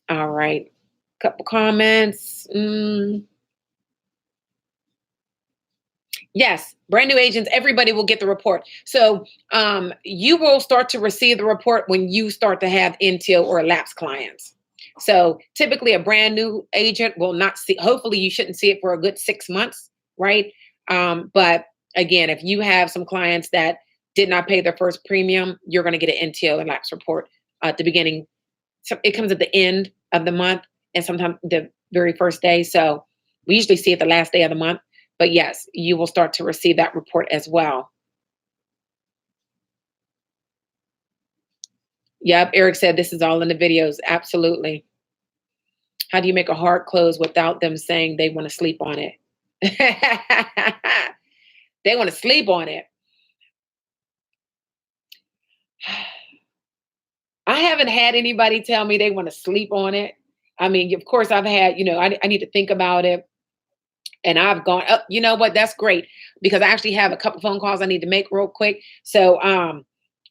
All right. Couple comments. Yes, brand new agents, everybody will get the report. So you will start to receive the report when you start to have NTO or lapsed clients. So typically a brand new agent will not see, hopefully you shouldn't see it for a good 6 months, right? But again, if you have some clients that did not pay their first premium, you're going to get an NTO and lapse report at the beginning. So it comes at the end of the month and sometimes the very first day. So we usually see it the last day of the month. But yes, you will start to receive that report as well. Yep, Eric said this is all in the videos. Absolutely. How do you make a hard close without them saying they want to sleep on it? They want to sleep on it. I haven't had anybody tell me they want to sleep on it. I mean, of course, I've had, I need to think about it. And I've gone, oh, you know what? That's great because I actually have a couple phone calls I need to make real quick. So, and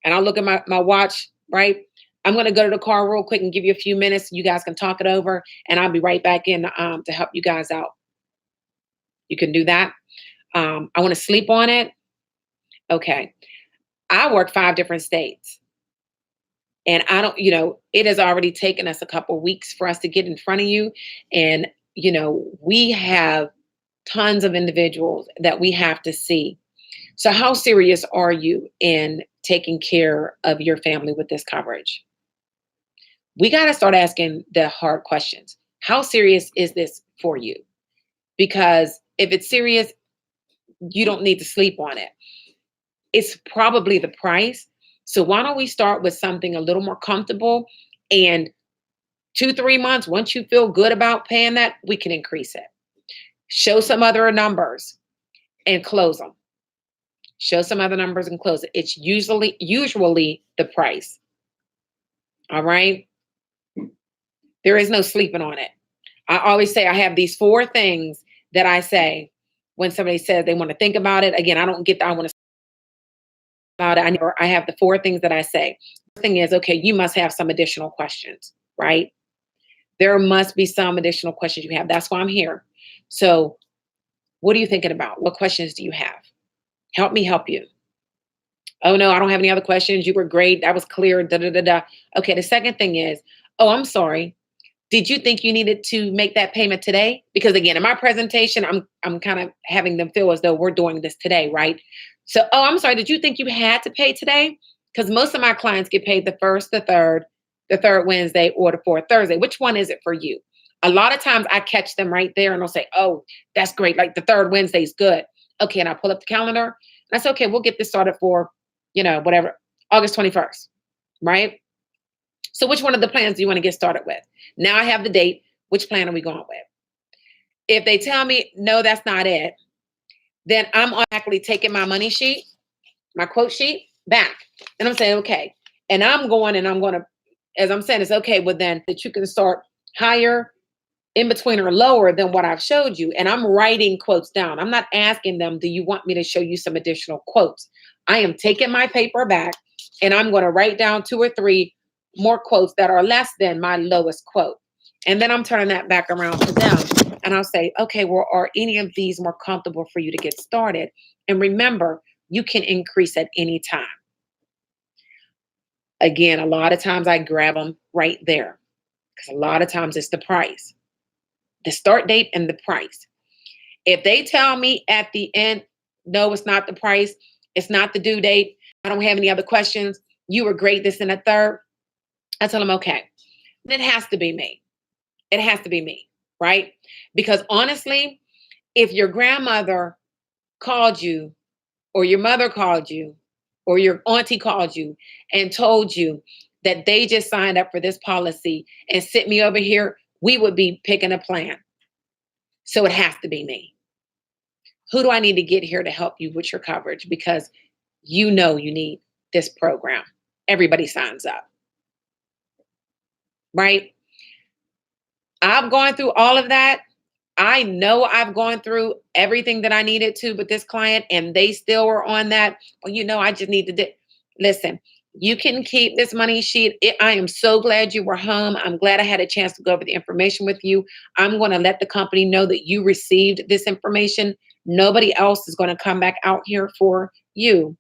I'll look at my watch, right? I'm going to go to the car real quick and give you a few minutes. You guys can talk it over and I'll be right back in to help you guys out. You can do that. I want to sleep on it. Okay. I work 5 different states. And I don't, it has already taken us a couple weeks for us to get in front of you. And, we have tons of individuals that we have to see. So how serious are you in taking care of your family with this coverage? We got to start asking the hard questions. How serious is this for you? Because if it's serious, you don't need to sleep on it. It's probably the price. So why don't we start with something a little more comfortable, and 2-3 months, once you feel good about paying that, we can increase it. Show some other numbers and close them. Show some other numbers and close it. It's usually the price. All right. There is no sleeping on it. I always say I have these 4 things that I say when somebody says they want to think about it. Again, I don't get that I want to about it. I have the 4 things that I say. The thing is, okay, you must have some additional questions, right? There must be some additional questions you have. That's why I'm here. So what are you thinking about? What questions do you have? Help me help you. Oh, no, I don't have any other questions. You were great. That was clear. Da, da, da, da. Okay, the second thing is, oh, I'm sorry. Did you think you needed to make that payment today? Because again, in my presentation, I'm kind of having them feel as though we're doing this today, right? So, oh, I'm sorry. Did you think you had to pay today? Because most of my clients get paid the first, the third Wednesday, or the fourth Thursday. Which one is it for you? A lot of times I catch them right there and they'll say, oh, that's great. Like the third Wednesday is good. Okay. And I pull up the calendar. And I say, okay, we'll get this started for, whatever, August 21st, right? So which one of the plans do you want to get started with? Now I have the date. Which plan are we going with? If they tell me, no, that's not it, then I'm automatically taking my money sheet, my quote sheet back. And I'm saying, okay. And I'm going to, as I'm saying, it's okay, but then that you can start higher, in between, or lower than what I've showed you. And I'm writing quotes down. I'm not asking them, do you want me to show you some additional quotes? I am taking my paper back and I'm going to write down 2 or 3 more quotes that are less than my lowest quote. And then I'm turning that back around to them. And I'll say, okay, well, are any of these more comfortable for you to get started? And remember, you can increase at any time. Again, a lot of times I grab them right there because a lot of times it's the price, the start date and the price. If they tell me at the end, no, it's not the price, it's not the due date, I don't have any other questions, you were great, this and the third, I tell them, okay, it has to be me. It has to be me, right? Because honestly, if your grandmother called you or your mother called you or your auntie called you and told you that they just signed up for this policy and sent me over here, we would be picking a plan. So it has to be me. Who do I need to get here to help you with your coverage? Because you know you need this program. Everybody signs up, right? I've gone through all of that. I know I've gone through everything that I needed to with this client and they still were on that. Well, you know, I just need to listen, you can keep this money sheet. I am so glad you were home. I'm glad I had a chance to go over the information with you. I'm going to let the company know that you received this information. Nobody else is going to come back out here for you.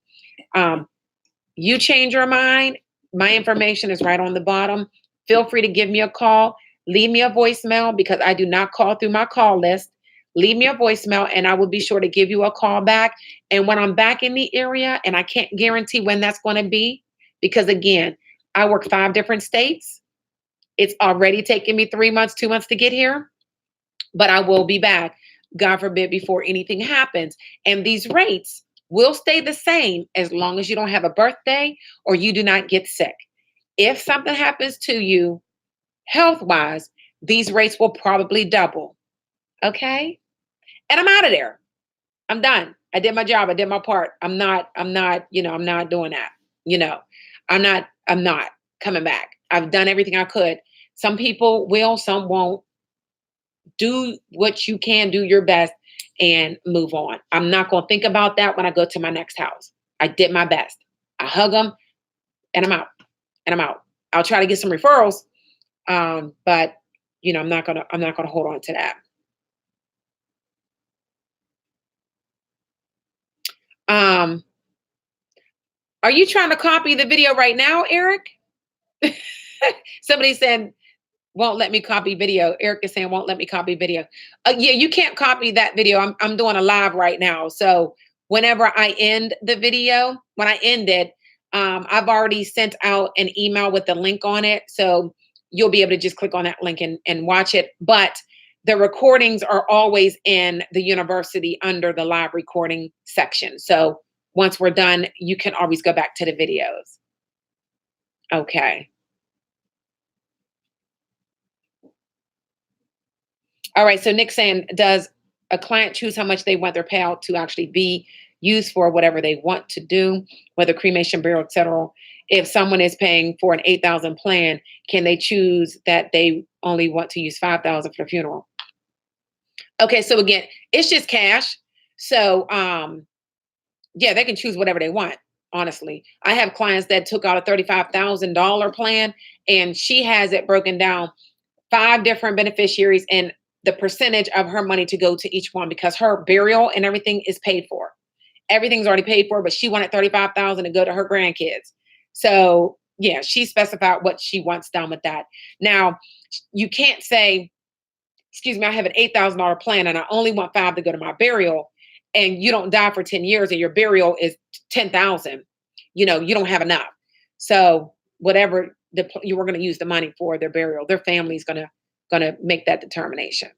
You change your mind. My information is right on the bottom. Feel free to give me a call. Leave me a voicemail because I do not call through my call list. Leave me a voicemail and I will be sure to give you a call back. And when I'm back in the area, and I can't guarantee when that's going to be, because again, I work 5 different states. It's already taken me 3 months, 2 months to get here, but I will be back, God forbid, before anything happens. And these rates will stay the same as long as you don't have a birthday or you do not get sick. If something happens to you, health-wise, these rates will probably double. Okay? And I'm out of there. I'm done. I did my job. I did my part. I'm not doing that. I'm not coming back. I've done everything I could. Some people will, some won't. Do what you can, do your best and move on. I'm not going to think about that when I go to my next house. I did my best. I hug them and I'm out. I'll try to get some referrals. But I'm not gonna hold on to that. Are you trying to copy the video right now, Eric? Somebody said, won't let me copy video. Eric is saying, won't let me copy video. Yeah, you can't copy that video. I'm doing a live right now. So whenever I end the video, when I end it, I've already sent out an email with the link on it. So you'll be able to just click on that link and watch it. But the recordings are always in the university under the live recording section. So once we're done, you can always go back to the videos. Okay. All right. So Nick's saying, does a client choose how much they want their payout to actually be used for whatever they want to do, whether cremation, burial, etc.? If someone is paying for an $8,000 plan, can they choose that they only want to use $5,000 for the funeral? Okay, so again, it's just cash. So yeah, they can choose whatever they want. Honestly, I have clients that took out a $35,000 plan, and she has it broken down 5 different beneficiaries and the percentage of her money to go to each one, because her burial and everything is paid for. Everything's already paid for, but she wanted $35,000 to go to her grandkids. So yeah, she specified what she wants done with that. Now, you can't say, excuse me, I have an $8,000 plan and I only want 5 to go to my burial, and you don't die for 10 years and your burial is 10,000. You don't have enough. So whatever you were going to use the money for their burial, their family's going to make that determination.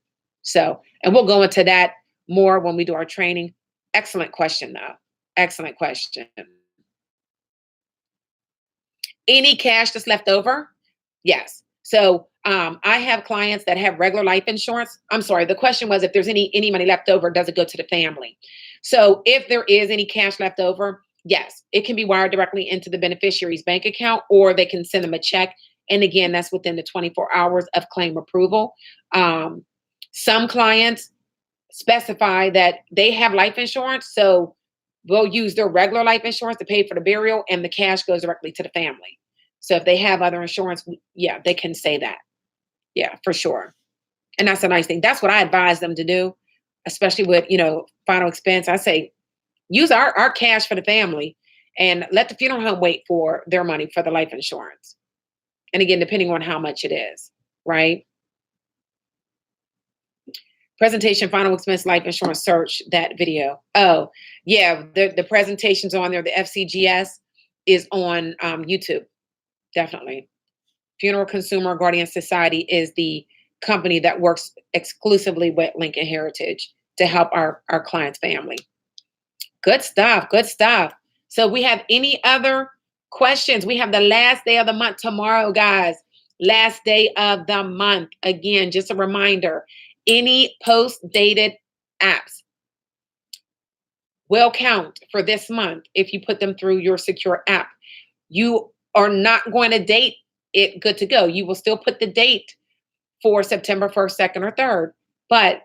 So, and we'll go into that more when we do our training. Excellent question, though. Excellent question. Any cash that's left over? Yes. So I have clients that have regular life insurance. I'm sorry. The question was, if there's any money left over, does it go to the family? So if there is any cash left over, yes, it can be wired directly into the beneficiary's bank account, or they can send them a check. And again, that's within the 24 hours of claim approval. Some clients specify that they have life insurance, so will use their regular life insurance to pay for the burial, and the cash goes directly to the family. So if they have other insurance, yeah, they can say that. Yeah, for sure. And that's a nice thing. That's what I advise them to do, especially with, final expense. I say, use our cash for the family and let the funeral home wait for their money for the life insurance. And again, depending on how much it is, right? Presentation, final expense, life insurance, search that video. Oh, yeah, the presentation's on there. The FCGS is on YouTube, definitely. Funeral Consumer Guardian Society is the company that works exclusively with Lincoln Heritage to help our client's family. Good stuff, good stuff. So we have any other questions? We have the last day of the month tomorrow, guys. Last day of the month. Again, just a reminder, any post-dated apps will count for this month if you put them through your secure app. You are not going to date it good to go. You will still put the date for September 1st, 2nd, or 3rd, but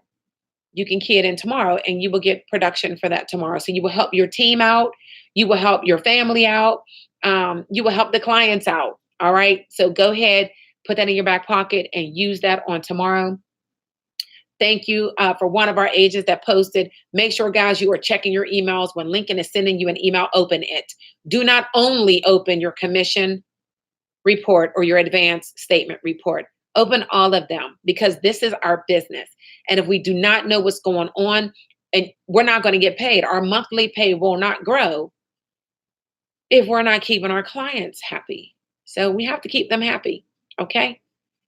you can key it in tomorrow and you will get production for that tomorrow. So you will help your team out. You will help your family out. You will help the clients out. All right. So go ahead, put that in your back pocket and use that on tomorrow. Thank you for one of our agents that posted. Make sure, guys, you are checking your emails. When Lincoln is sending you an email, open it. Do not only open your commission report or your advance statement report. Open all of them, because this is our business. And if we do not know what's going on, and we're not going to get paid, our monthly pay will not grow if we're not keeping our clients happy. So we have to keep them happy. Okay.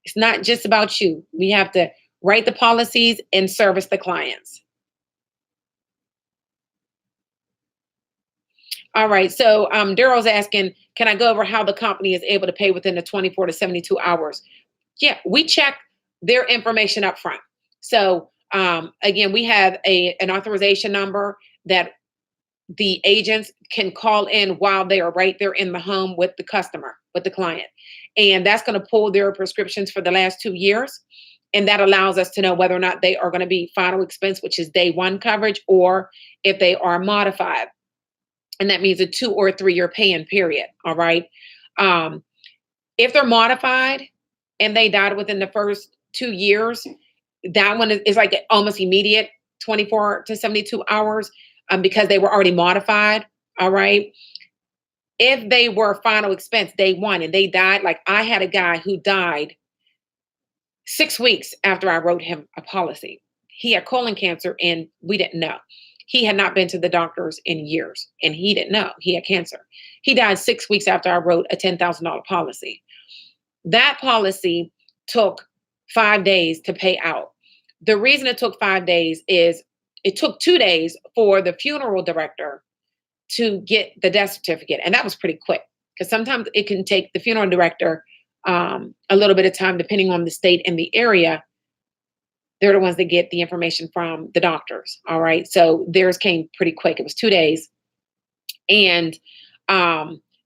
It's not just about you. We have to write the policies and service the clients. All right. So Daryl's asking, can I go over how the company is able to pay within the 24 to 72 hours? Yeah, we check their information up front. So again, we have an authorization number that the agents can call in while they are right there in the home with the customer, with the client. And that's going to pull their prescriptions for the last 2 years. And that allows us to know whether or not they are going to be final expense, which is day one coverage, or if they are modified. And that means a 2 or 3 year pay-in period. All right. If they're modified and they died within the first 2 years, that one is like almost immediate, 24 to 72 hours, because they were already modified. All right. If they were final expense day one and they died, like I had a guy who died 6 weeks after I wrote him a policy. He had colon cancer and we didn't know. He had not been to the doctors in years and he didn't know he had cancer. He died 6 weeks after I wrote a $10,000 policy. That policy took 5 days to pay out. The reason it took 5 days is it took 2 days for the funeral director to get the death certificate. And that was pretty quick, because sometimes it can take the funeral director a little bit of time, depending on the state and the area. They're the ones that get the information from the doctors. All right. So theirs came pretty quick. It was 2 days. And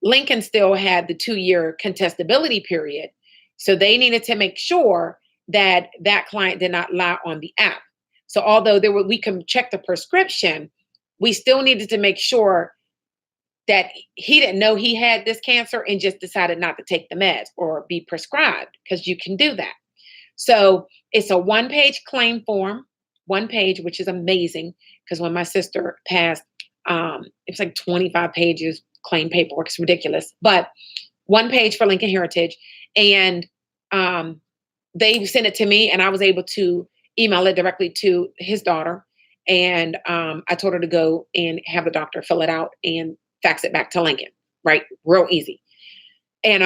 Lincoln still had the 2 year contestability period. So they needed to make sure that that client did not lie on the app. So although we can check the prescription, we still needed to make sure that he didn't know he had this cancer and just decided not to take the meds or be prescribed, because you can do that. So it's a 1-page claim form, 1 page, which is amazing, because when my sister passed, it's like 25 pages claim paperwork. It's ridiculous, but 1 page for Lincoln Heritage. And they sent it to me and I was able to email it directly to his daughter. And I told her to go and have the doctor fill it out and fax it back to Lincoln, right? Real easy. And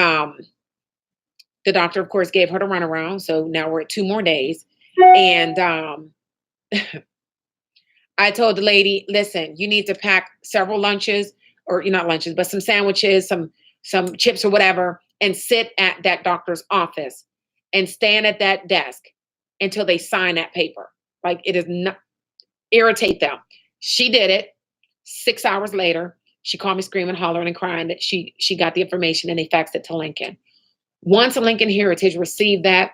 the doctor, of course, gave her the runaround. So now we're at 2 more days. And I told the lady, listen, you need to pack several lunches, or not lunches, but some sandwiches, some chips or whatever, and sit at that doctor's office and stand at that desk until they sign that paper. Like, it is not, irritate them. She did it. 6 hours later, she called me screaming, hollering, and crying that she got the information and they faxed it to Lincoln. Once Lincoln Heritage received that,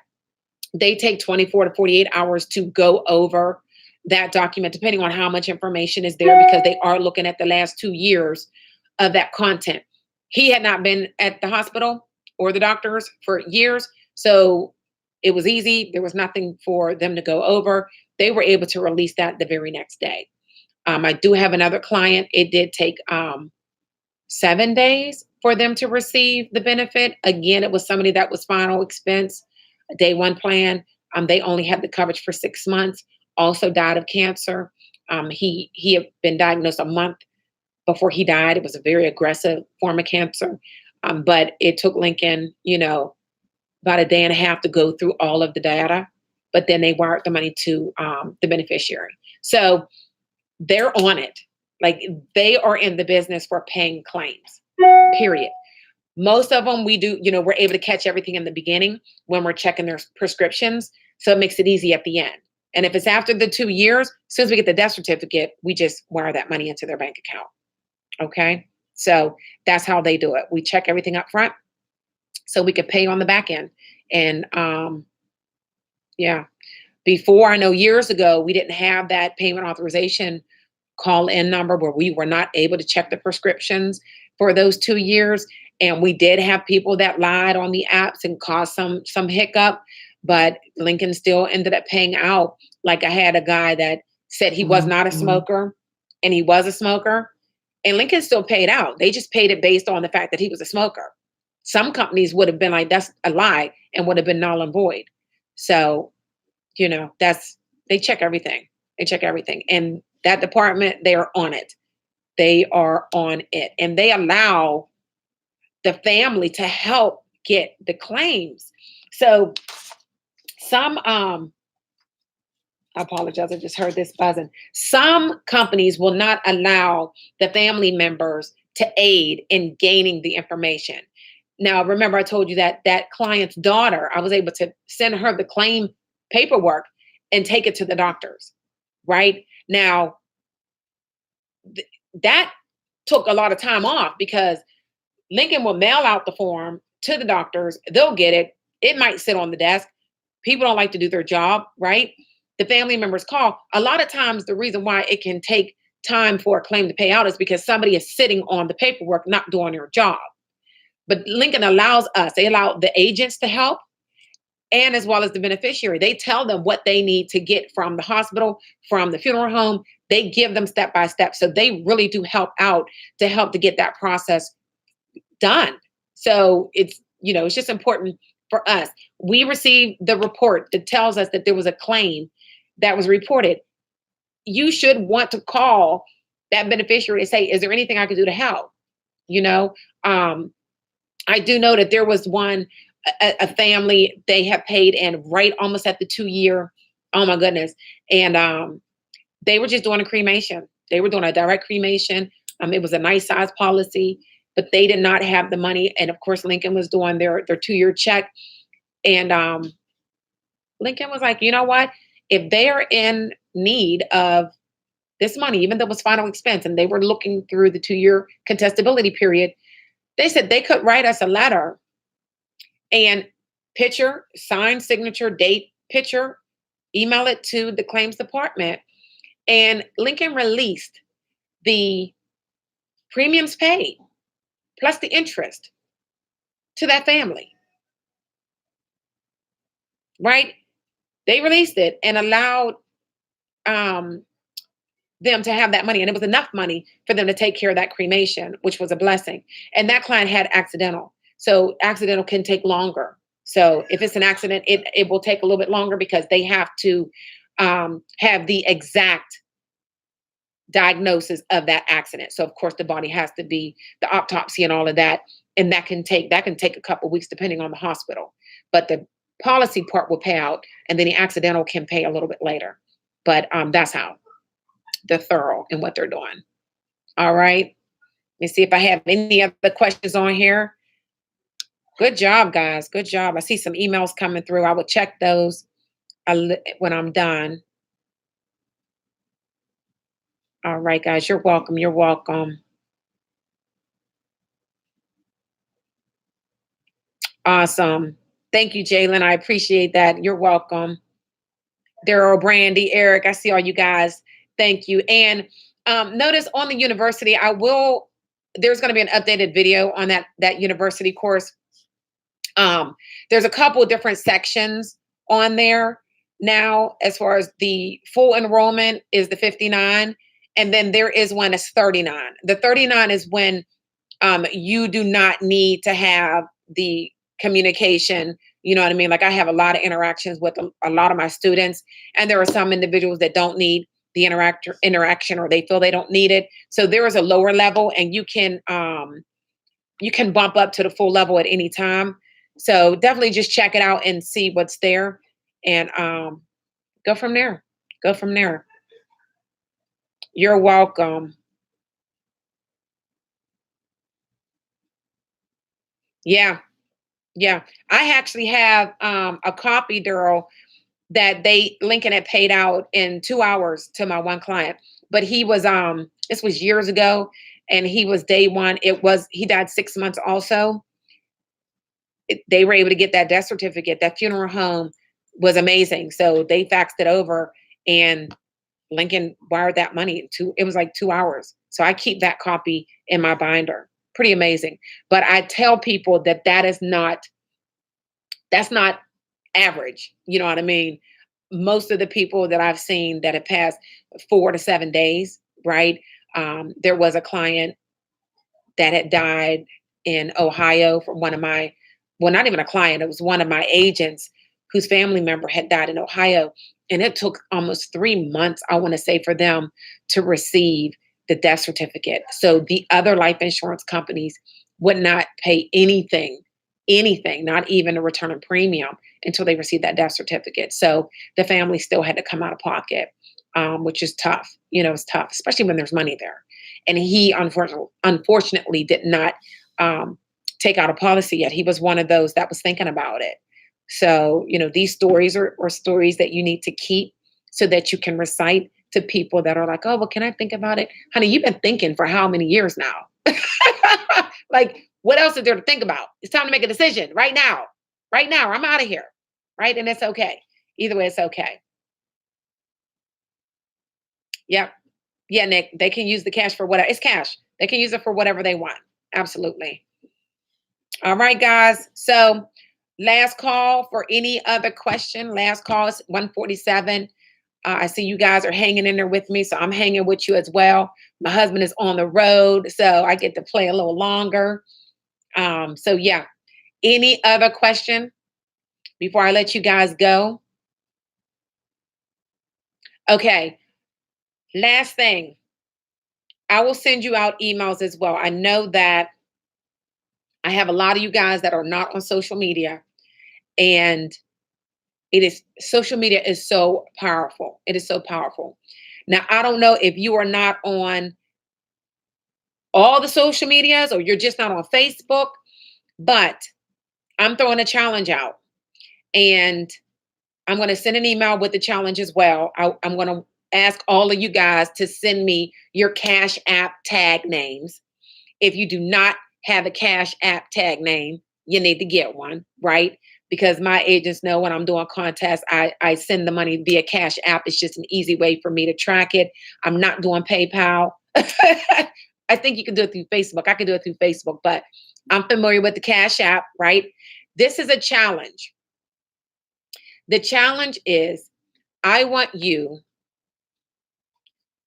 they take 24 to 48 hours to go over that document, depending on how much information is there, because they are looking at the last 2 years of that content. He had not been at the hospital or the doctors for years, so it was easy. There was nothing for them to go over. They were able to release that the very next day. I do have another client. It did take 7 days for them to receive the benefit. Again, it was somebody that was final expense, a day one plan. They only had the coverage for 6 months. Also died of cancer. He had been diagnosed a month before he died. It was a very aggressive form of cancer. But it took Lincoln, about a day and a half to go through all of the data. But then they wired the money to the beneficiary. So they're on it. Like, they are in the business for paying claims, period. Most of them we do, we're able to catch everything in the beginning when we're checking their prescriptions. So it makes it easy at the end. And if it's after the 2 years, as soon as we get the death certificate, we just wire that money into their bank account. Okay. So that's how they do it. We check everything up front so we can pay on the back end. And yeah, before, I know years ago, we didn't have that payment authorization call-in number where we were not able to check the prescriptions for those 2 years. And we did have people that lied on the apps and caused some hiccup, but Lincoln still ended up paying out. Like, I had a guy that said he was not a smoker and he was a smoker, and Lincoln still paid out. They just paid it based on the fact that he was a smoker. Some companies would have been like, that's a lie, and would have been null and void. So, they check everything. They check everything. And that department, they are on it. They are on it. And they allow the family to help get the claims. So some, I apologize, I just heard this buzzing. Some companies will not allow the family members to aid in gaining the information. Now, remember, I told you that that client's daughter, I was able to send her the claim paperwork and take it to the doctors, right? Now, that took a lot of time off because Lincoln will mail out the form to the doctors. They'll get it. It might sit on the desk. People don't like to do their job, right? The family members call. A lot of times, the reason why it can take time for a claim to pay out is because somebody is sitting on the paperwork, not doing their job. But Lincoln allows us, they allow the agents to help, and as well as the beneficiary. They tell them what they need to get from the hospital, from the funeral home. They give them step by step. So they really do help out to help to get that process done. So it's just important for us. We received the report that tells us that there was a claim that was reported. You should want to call that beneficiary and say, is there anything I could do to help? I do know that there was a family, they have paid in right almost at the 2 year. Oh my goodness. And they were just doing a cremation. They were doing a direct cremation. It was a nice size policy, but they did not have the money. And of course, Lincoln was doing their 2 year check. And Lincoln was like, you know what? If they are in need of this money, even though it was final expense, and they were looking through the 2 year contestability period, they said they could write us a letter and picture, sign, signature, date, picture, email it to the claims department. And Lincoln released the premiums paid plus the interest to that family. Right? They released it and allowed them to have that money. And it was enough money for them to take care of that cremation, which was a blessing. And that client had accidental. So accidental can take longer. So if it's an accident, it will take a little bit longer because they have to have the exact diagnosis of that accident. So of course the body has to be, the autopsy and all of that. And that can take a couple of weeks depending on the hospital. But the policy part will pay out, and then the accidental can pay a little bit later. But that's how they're thorough in what they're doing. All right. Let me see if I have any other questions on here. Good job, guys. Good job. I see some emails coming through. I will check those when I'm done. All right, guys. You're welcome. You're welcome. Awesome. Thank you, Jalen. I appreciate that. You're welcome. Daryl, Brandy, Eric, I see all you guys. Thank you. And notice on the university, there's going to be an updated video on that university course. There's a couple of different sections on there now. As far as the full enrollment is the 59, and then there is one that's 39. The 39 is when you do not need to have the communication. You know what I mean? Like, I have a lot of interactions with a lot of my students, and there are some individuals that don't need the interaction, or they feel they don't need it. So there is a lower level, and you can bump up to the full level at any time. So definitely just check it out and see what's there, and go from there. Go from there. You're welcome. Yeah. Yeah. I actually have a copy, Daryl, that they Lincoln had paid out in 2 hours to my one client. But he was this was years ago, and he was day one. He died 6 months also. They were able to get that death certificate. That funeral home was amazing. So they faxed it over, and Lincoln wired that money it was like 2 hours. So I keep that copy in my binder. Pretty amazing. But I tell people that's not average. You know what I mean? Most of the people that I've seen that have passed 4 to 7 days, right? There was a client that had died in Ohio from not even a client, it was one of my agents whose family member had died in Ohio. And it took almost 3 months, I want to say, for them to receive the death certificate. So the other life insurance companies would not pay anything, not even a return of premium, until they received that death certificate. So the family still had to come out of pocket, which is tough. You know, it's tough, especially when there's money there. And he unfortunately did not take out a policy yet. He was one of those that was thinking about it. So, these stories are stories that you need to keep so that you can recite to people that are like, oh, well, can I think about it? Honey, you've been thinking for how many years now? Like, what else is there to think about? It's time to make a decision right now. Right now, I'm out of here. Right? And it's okay. Either way, it's okay. Yep. Yeah, Nick, they can use the cash for whatever. It's cash. They can use it for whatever they want. Absolutely. All right, guys. So last call for any other question. Last call is 147. I see you guys are hanging in there with me, so I'm hanging with you as well. My husband is on the road, so I get to play a little longer. So yeah, any other question before I let you guys go? Okay, last thing. I will send you out emails as well. I know that I have a lot of you guys that are not on social media, and social media is so powerful. It is so powerful. Now, I don't know if you are not on all the social medias or you're just not on Facebook, but I'm throwing a challenge out, and I'm going to send an email with the challenge as well. I'm going to ask all of you guys to send me your Cash App tag names. If you do not have a Cash App tag name, you need to get one, right? Because my agents know when I'm doing contests, I send the money via Cash App. It's just an easy way for me to track it. I'm not doing PayPal. I think you can do it through Facebook. I can do it through Facebook, but I'm familiar with the Cash App, right? This is a challenge. The challenge is I want you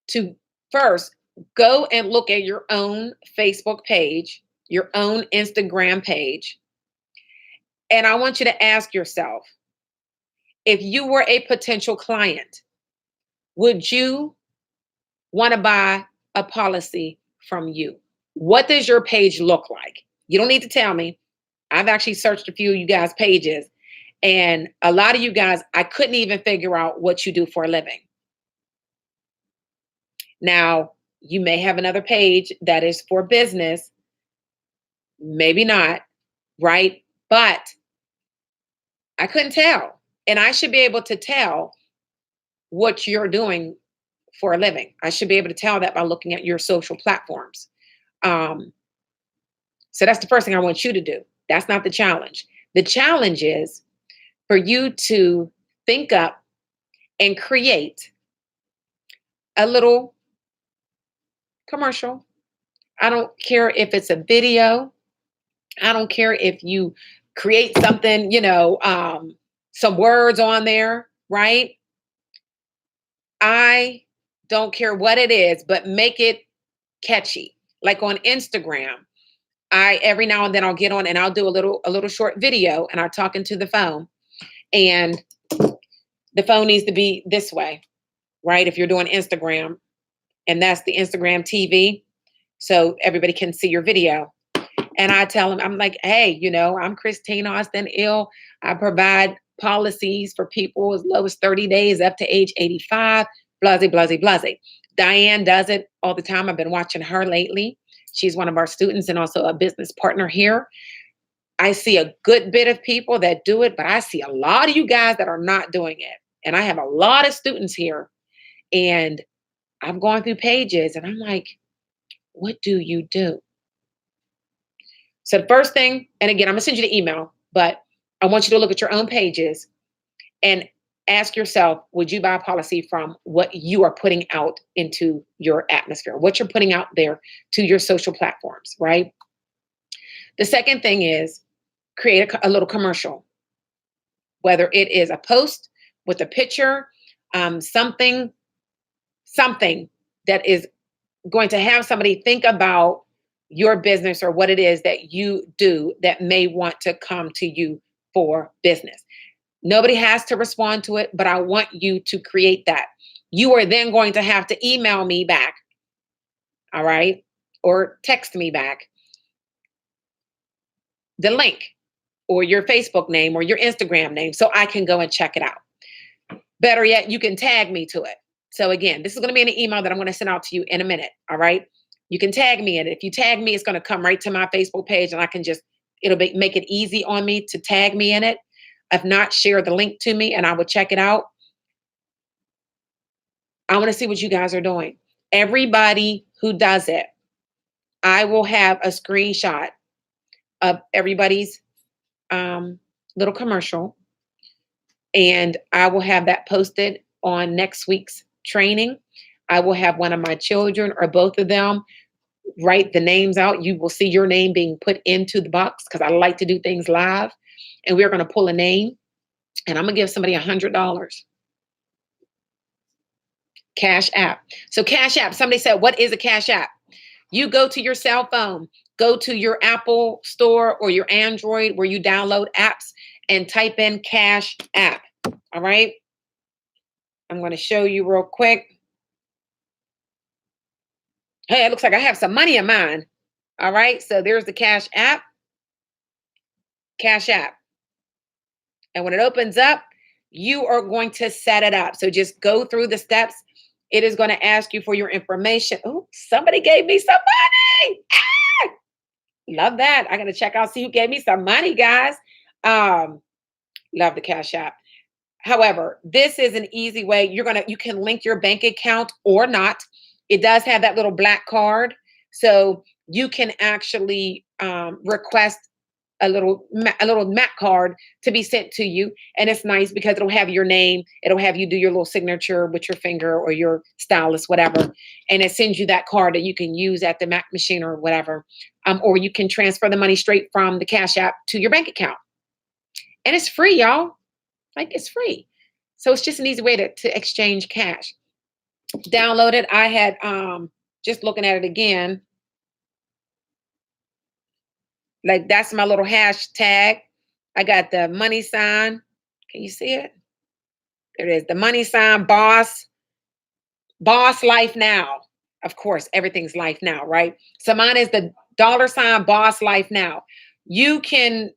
to first go and look at your own Facebook page, your own Instagram page, and I want you to ask yourself, if you were a potential client, would you want to buy a policy from you? What does your page look like? You don't need to tell me. I've actually searched a few of you guys' pages, and a lot of you guys, I couldn't even figure out what you do for a living. Now, you may have another page that is for business, maybe not, right? But I couldn't tell. And I should be able to tell what you're doing for a living. I should be able to tell that by looking at your social platforms. So that's the first thing I want you to do. That's not the challenge. The challenge is for you to think up and create a little commercial. I don't care if it's a video. I don't care if you create something, some words on there, right? I don't care what it is, but make it catchy. Like on Instagram, I every now and then I'll get on and I'll do a little short video and I'll talk into the phone. And the phone needs to be this way, right? If you're doing Instagram, and that's the Instagram TV, so everybody can see your video. And I tell them, I'm like, hey, I'm Christine Austin Ill. I provide policies for people as low as 30 days up to age 85, blase, blase, blase. Diane does it all the time. I've been watching her lately. She's one of our students and also a business partner here. I see a good bit of people that do it, but I see a lot of you guys that are not doing it. And I have a lot of students here. And I'm going through pages and I'm like, what do you do? So the first thing, and again, I'm gonna send you the email, but I want you to look at your own pages and ask yourself, would you buy a policy from what you are putting out into your atmosphere, what you're putting out there to your social platforms, right? The second thing is create a little commercial, whether it is a post with a picture, something that is going to have somebody think about your business or what it is that you do that may want to come to you for business. Nobody has to respond to it, but I want you to create that. You are then going to have to email me back, all right? Or text me back the link or your Facebook name or your Instagram name so I can go and check it out. Better yet, you can tag me to it. So again, this is going to be an email that I'm going to send out to you in a minute, all right? You can tag me in it. If you tag me, it's going to come right to my Facebook page and I can make it easy on me to tag me in it. If not, share the link to me and I will check it out. I want to see what you guys are doing. Everybody who does it, I will have a screenshot of everybody's little commercial and I will have that posted on next week's training. I will have one of my children or both of them write the names out. You will see your name being put into the box because I like to do things live. And we're going to pull a name and I'm going to give somebody $100. Cash app. So Cash App, somebody said, what is a Cash App? You go to your cell phone, go to your Apple store or your Android where you download apps and type in Cash App. All right. I'm going to show you real quick. Hey, it looks like I have some money in mine. All right. So there's the Cash App. Cash App. And when it opens up, you are going to set it up. So just go through the steps. It is going to ask you for your information. Oh, somebody gave me some money. Ah! Love that. I got to check out, see who gave me some money, guys. Love the Cash App. However, this is an easy way. You can link your bank account or not. It does have that little black card. So you can actually request a little MAC card to be sent to you. And it's nice because it'll have your name. It'll have you do your little signature with your finger or your stylus, whatever. And it sends you that card that you can use at the MAC machine or whatever. Or you can transfer the money straight from the Cash App to your bank account. And it's free, y'all. Like, it's free. So it's just an easy way to exchange cash. Download it. I had, just looking at it again, like that's my little hashtag. I got the money sign. Can you see it? There it is. The money sign, boss life now. Of course, everything's life now, right? So mine is the $ boss life now. You can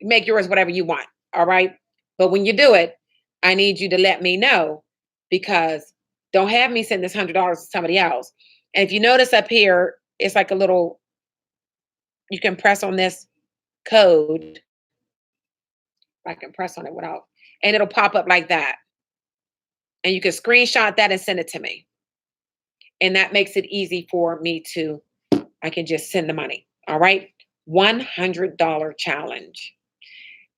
make yours whatever you want. All right. But when you do it, I need you to let me know because don't have me send this $100 to somebody else. And if you notice up here, it's like a little, you can press on this code. I can press on it without, and it'll pop up like that. And you can screenshot that and send it to me. And that makes it easy for me I can just send the money. All right. $100 challenge.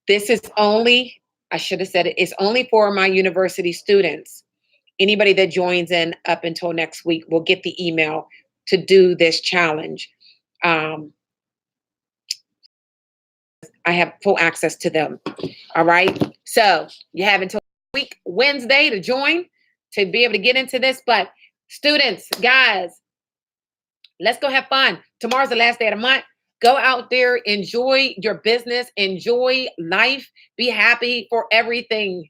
This is only, I should have said it's only for my university students. Anybody that joins in up until next week will get the email to do this challenge. I have full access to them. All right. So you have until week Wednesday to join, to be able to get into this. But students, guys, let's go have fun. Tomorrow's the last day of the month. Go out there, enjoy your business, enjoy life, be happy for everything.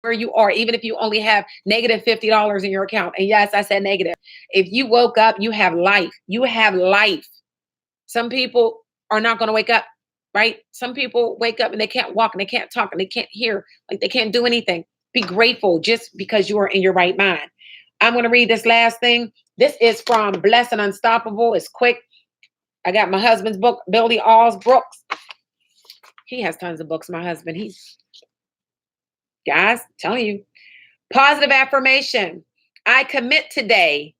Where you are, even if you only have negative $50 in your account. And yes, I said negative. If you woke up, you have life. You have life. Some people are not going to wake up, right? Some people wake up and they can't walk and they can't talk and they can't hear, like they can't do anything. Be grateful just because you are in your right mind. I'm going to read this last thing. This is from Blessed and Unstoppable. It's quick. I got my husband's book, Billy Allsbrooks. He has tons of books, my husband. Guys, telling you. Positive affirmation. I commit today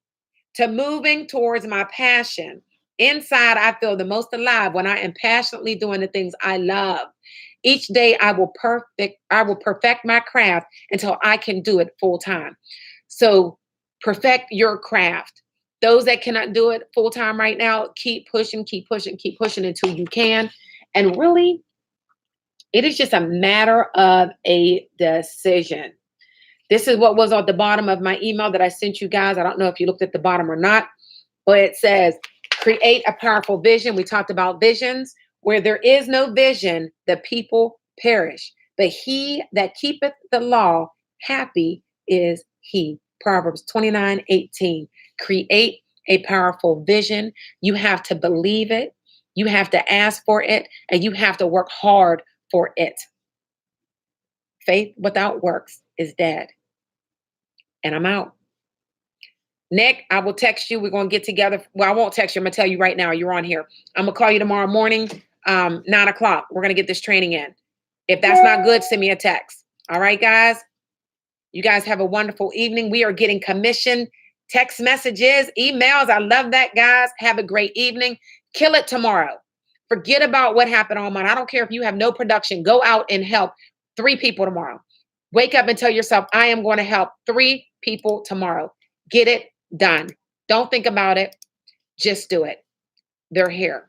to moving towards my passion. Inside, I feel the most alive when I am passionately doing the things I love. Each day, I will perfect my craft until I can do it full time. So perfect your craft. Those that cannot do it full time right now, keep pushing until you can. And really, it is just a matter of a decision. This is what was at the bottom of my email that I sent you guys. I don't know if you looked at the bottom or not, but it says, create a powerful vision. We talked about visions. Where there is no vision, the people perish. But he that keepeth the law, happy is he. Proverbs 29:18. Create a powerful vision. You have to believe it. You have to ask for it, and you have to work hard for it. Faith without works is dead. And I'm out. Nick, I will text you. We're going to get together. Well, I won't text you. I'm going to tell you right now. You're on here. I'm going to call you tomorrow morning, 9 o'clock. We're going to get this training in. If that's not good, send me a text. All right, guys? You guys have a wonderful evening. We are getting commission text messages, emails. I love that, guys. Have a great evening. Kill it tomorrow. Forget about what happened all month. I don't care if you have no production. Go out and help 3 people tomorrow. Wake up and tell yourself, I am going to help 3 people tomorrow. Get it done. Don't think about it. Just do it. They're here.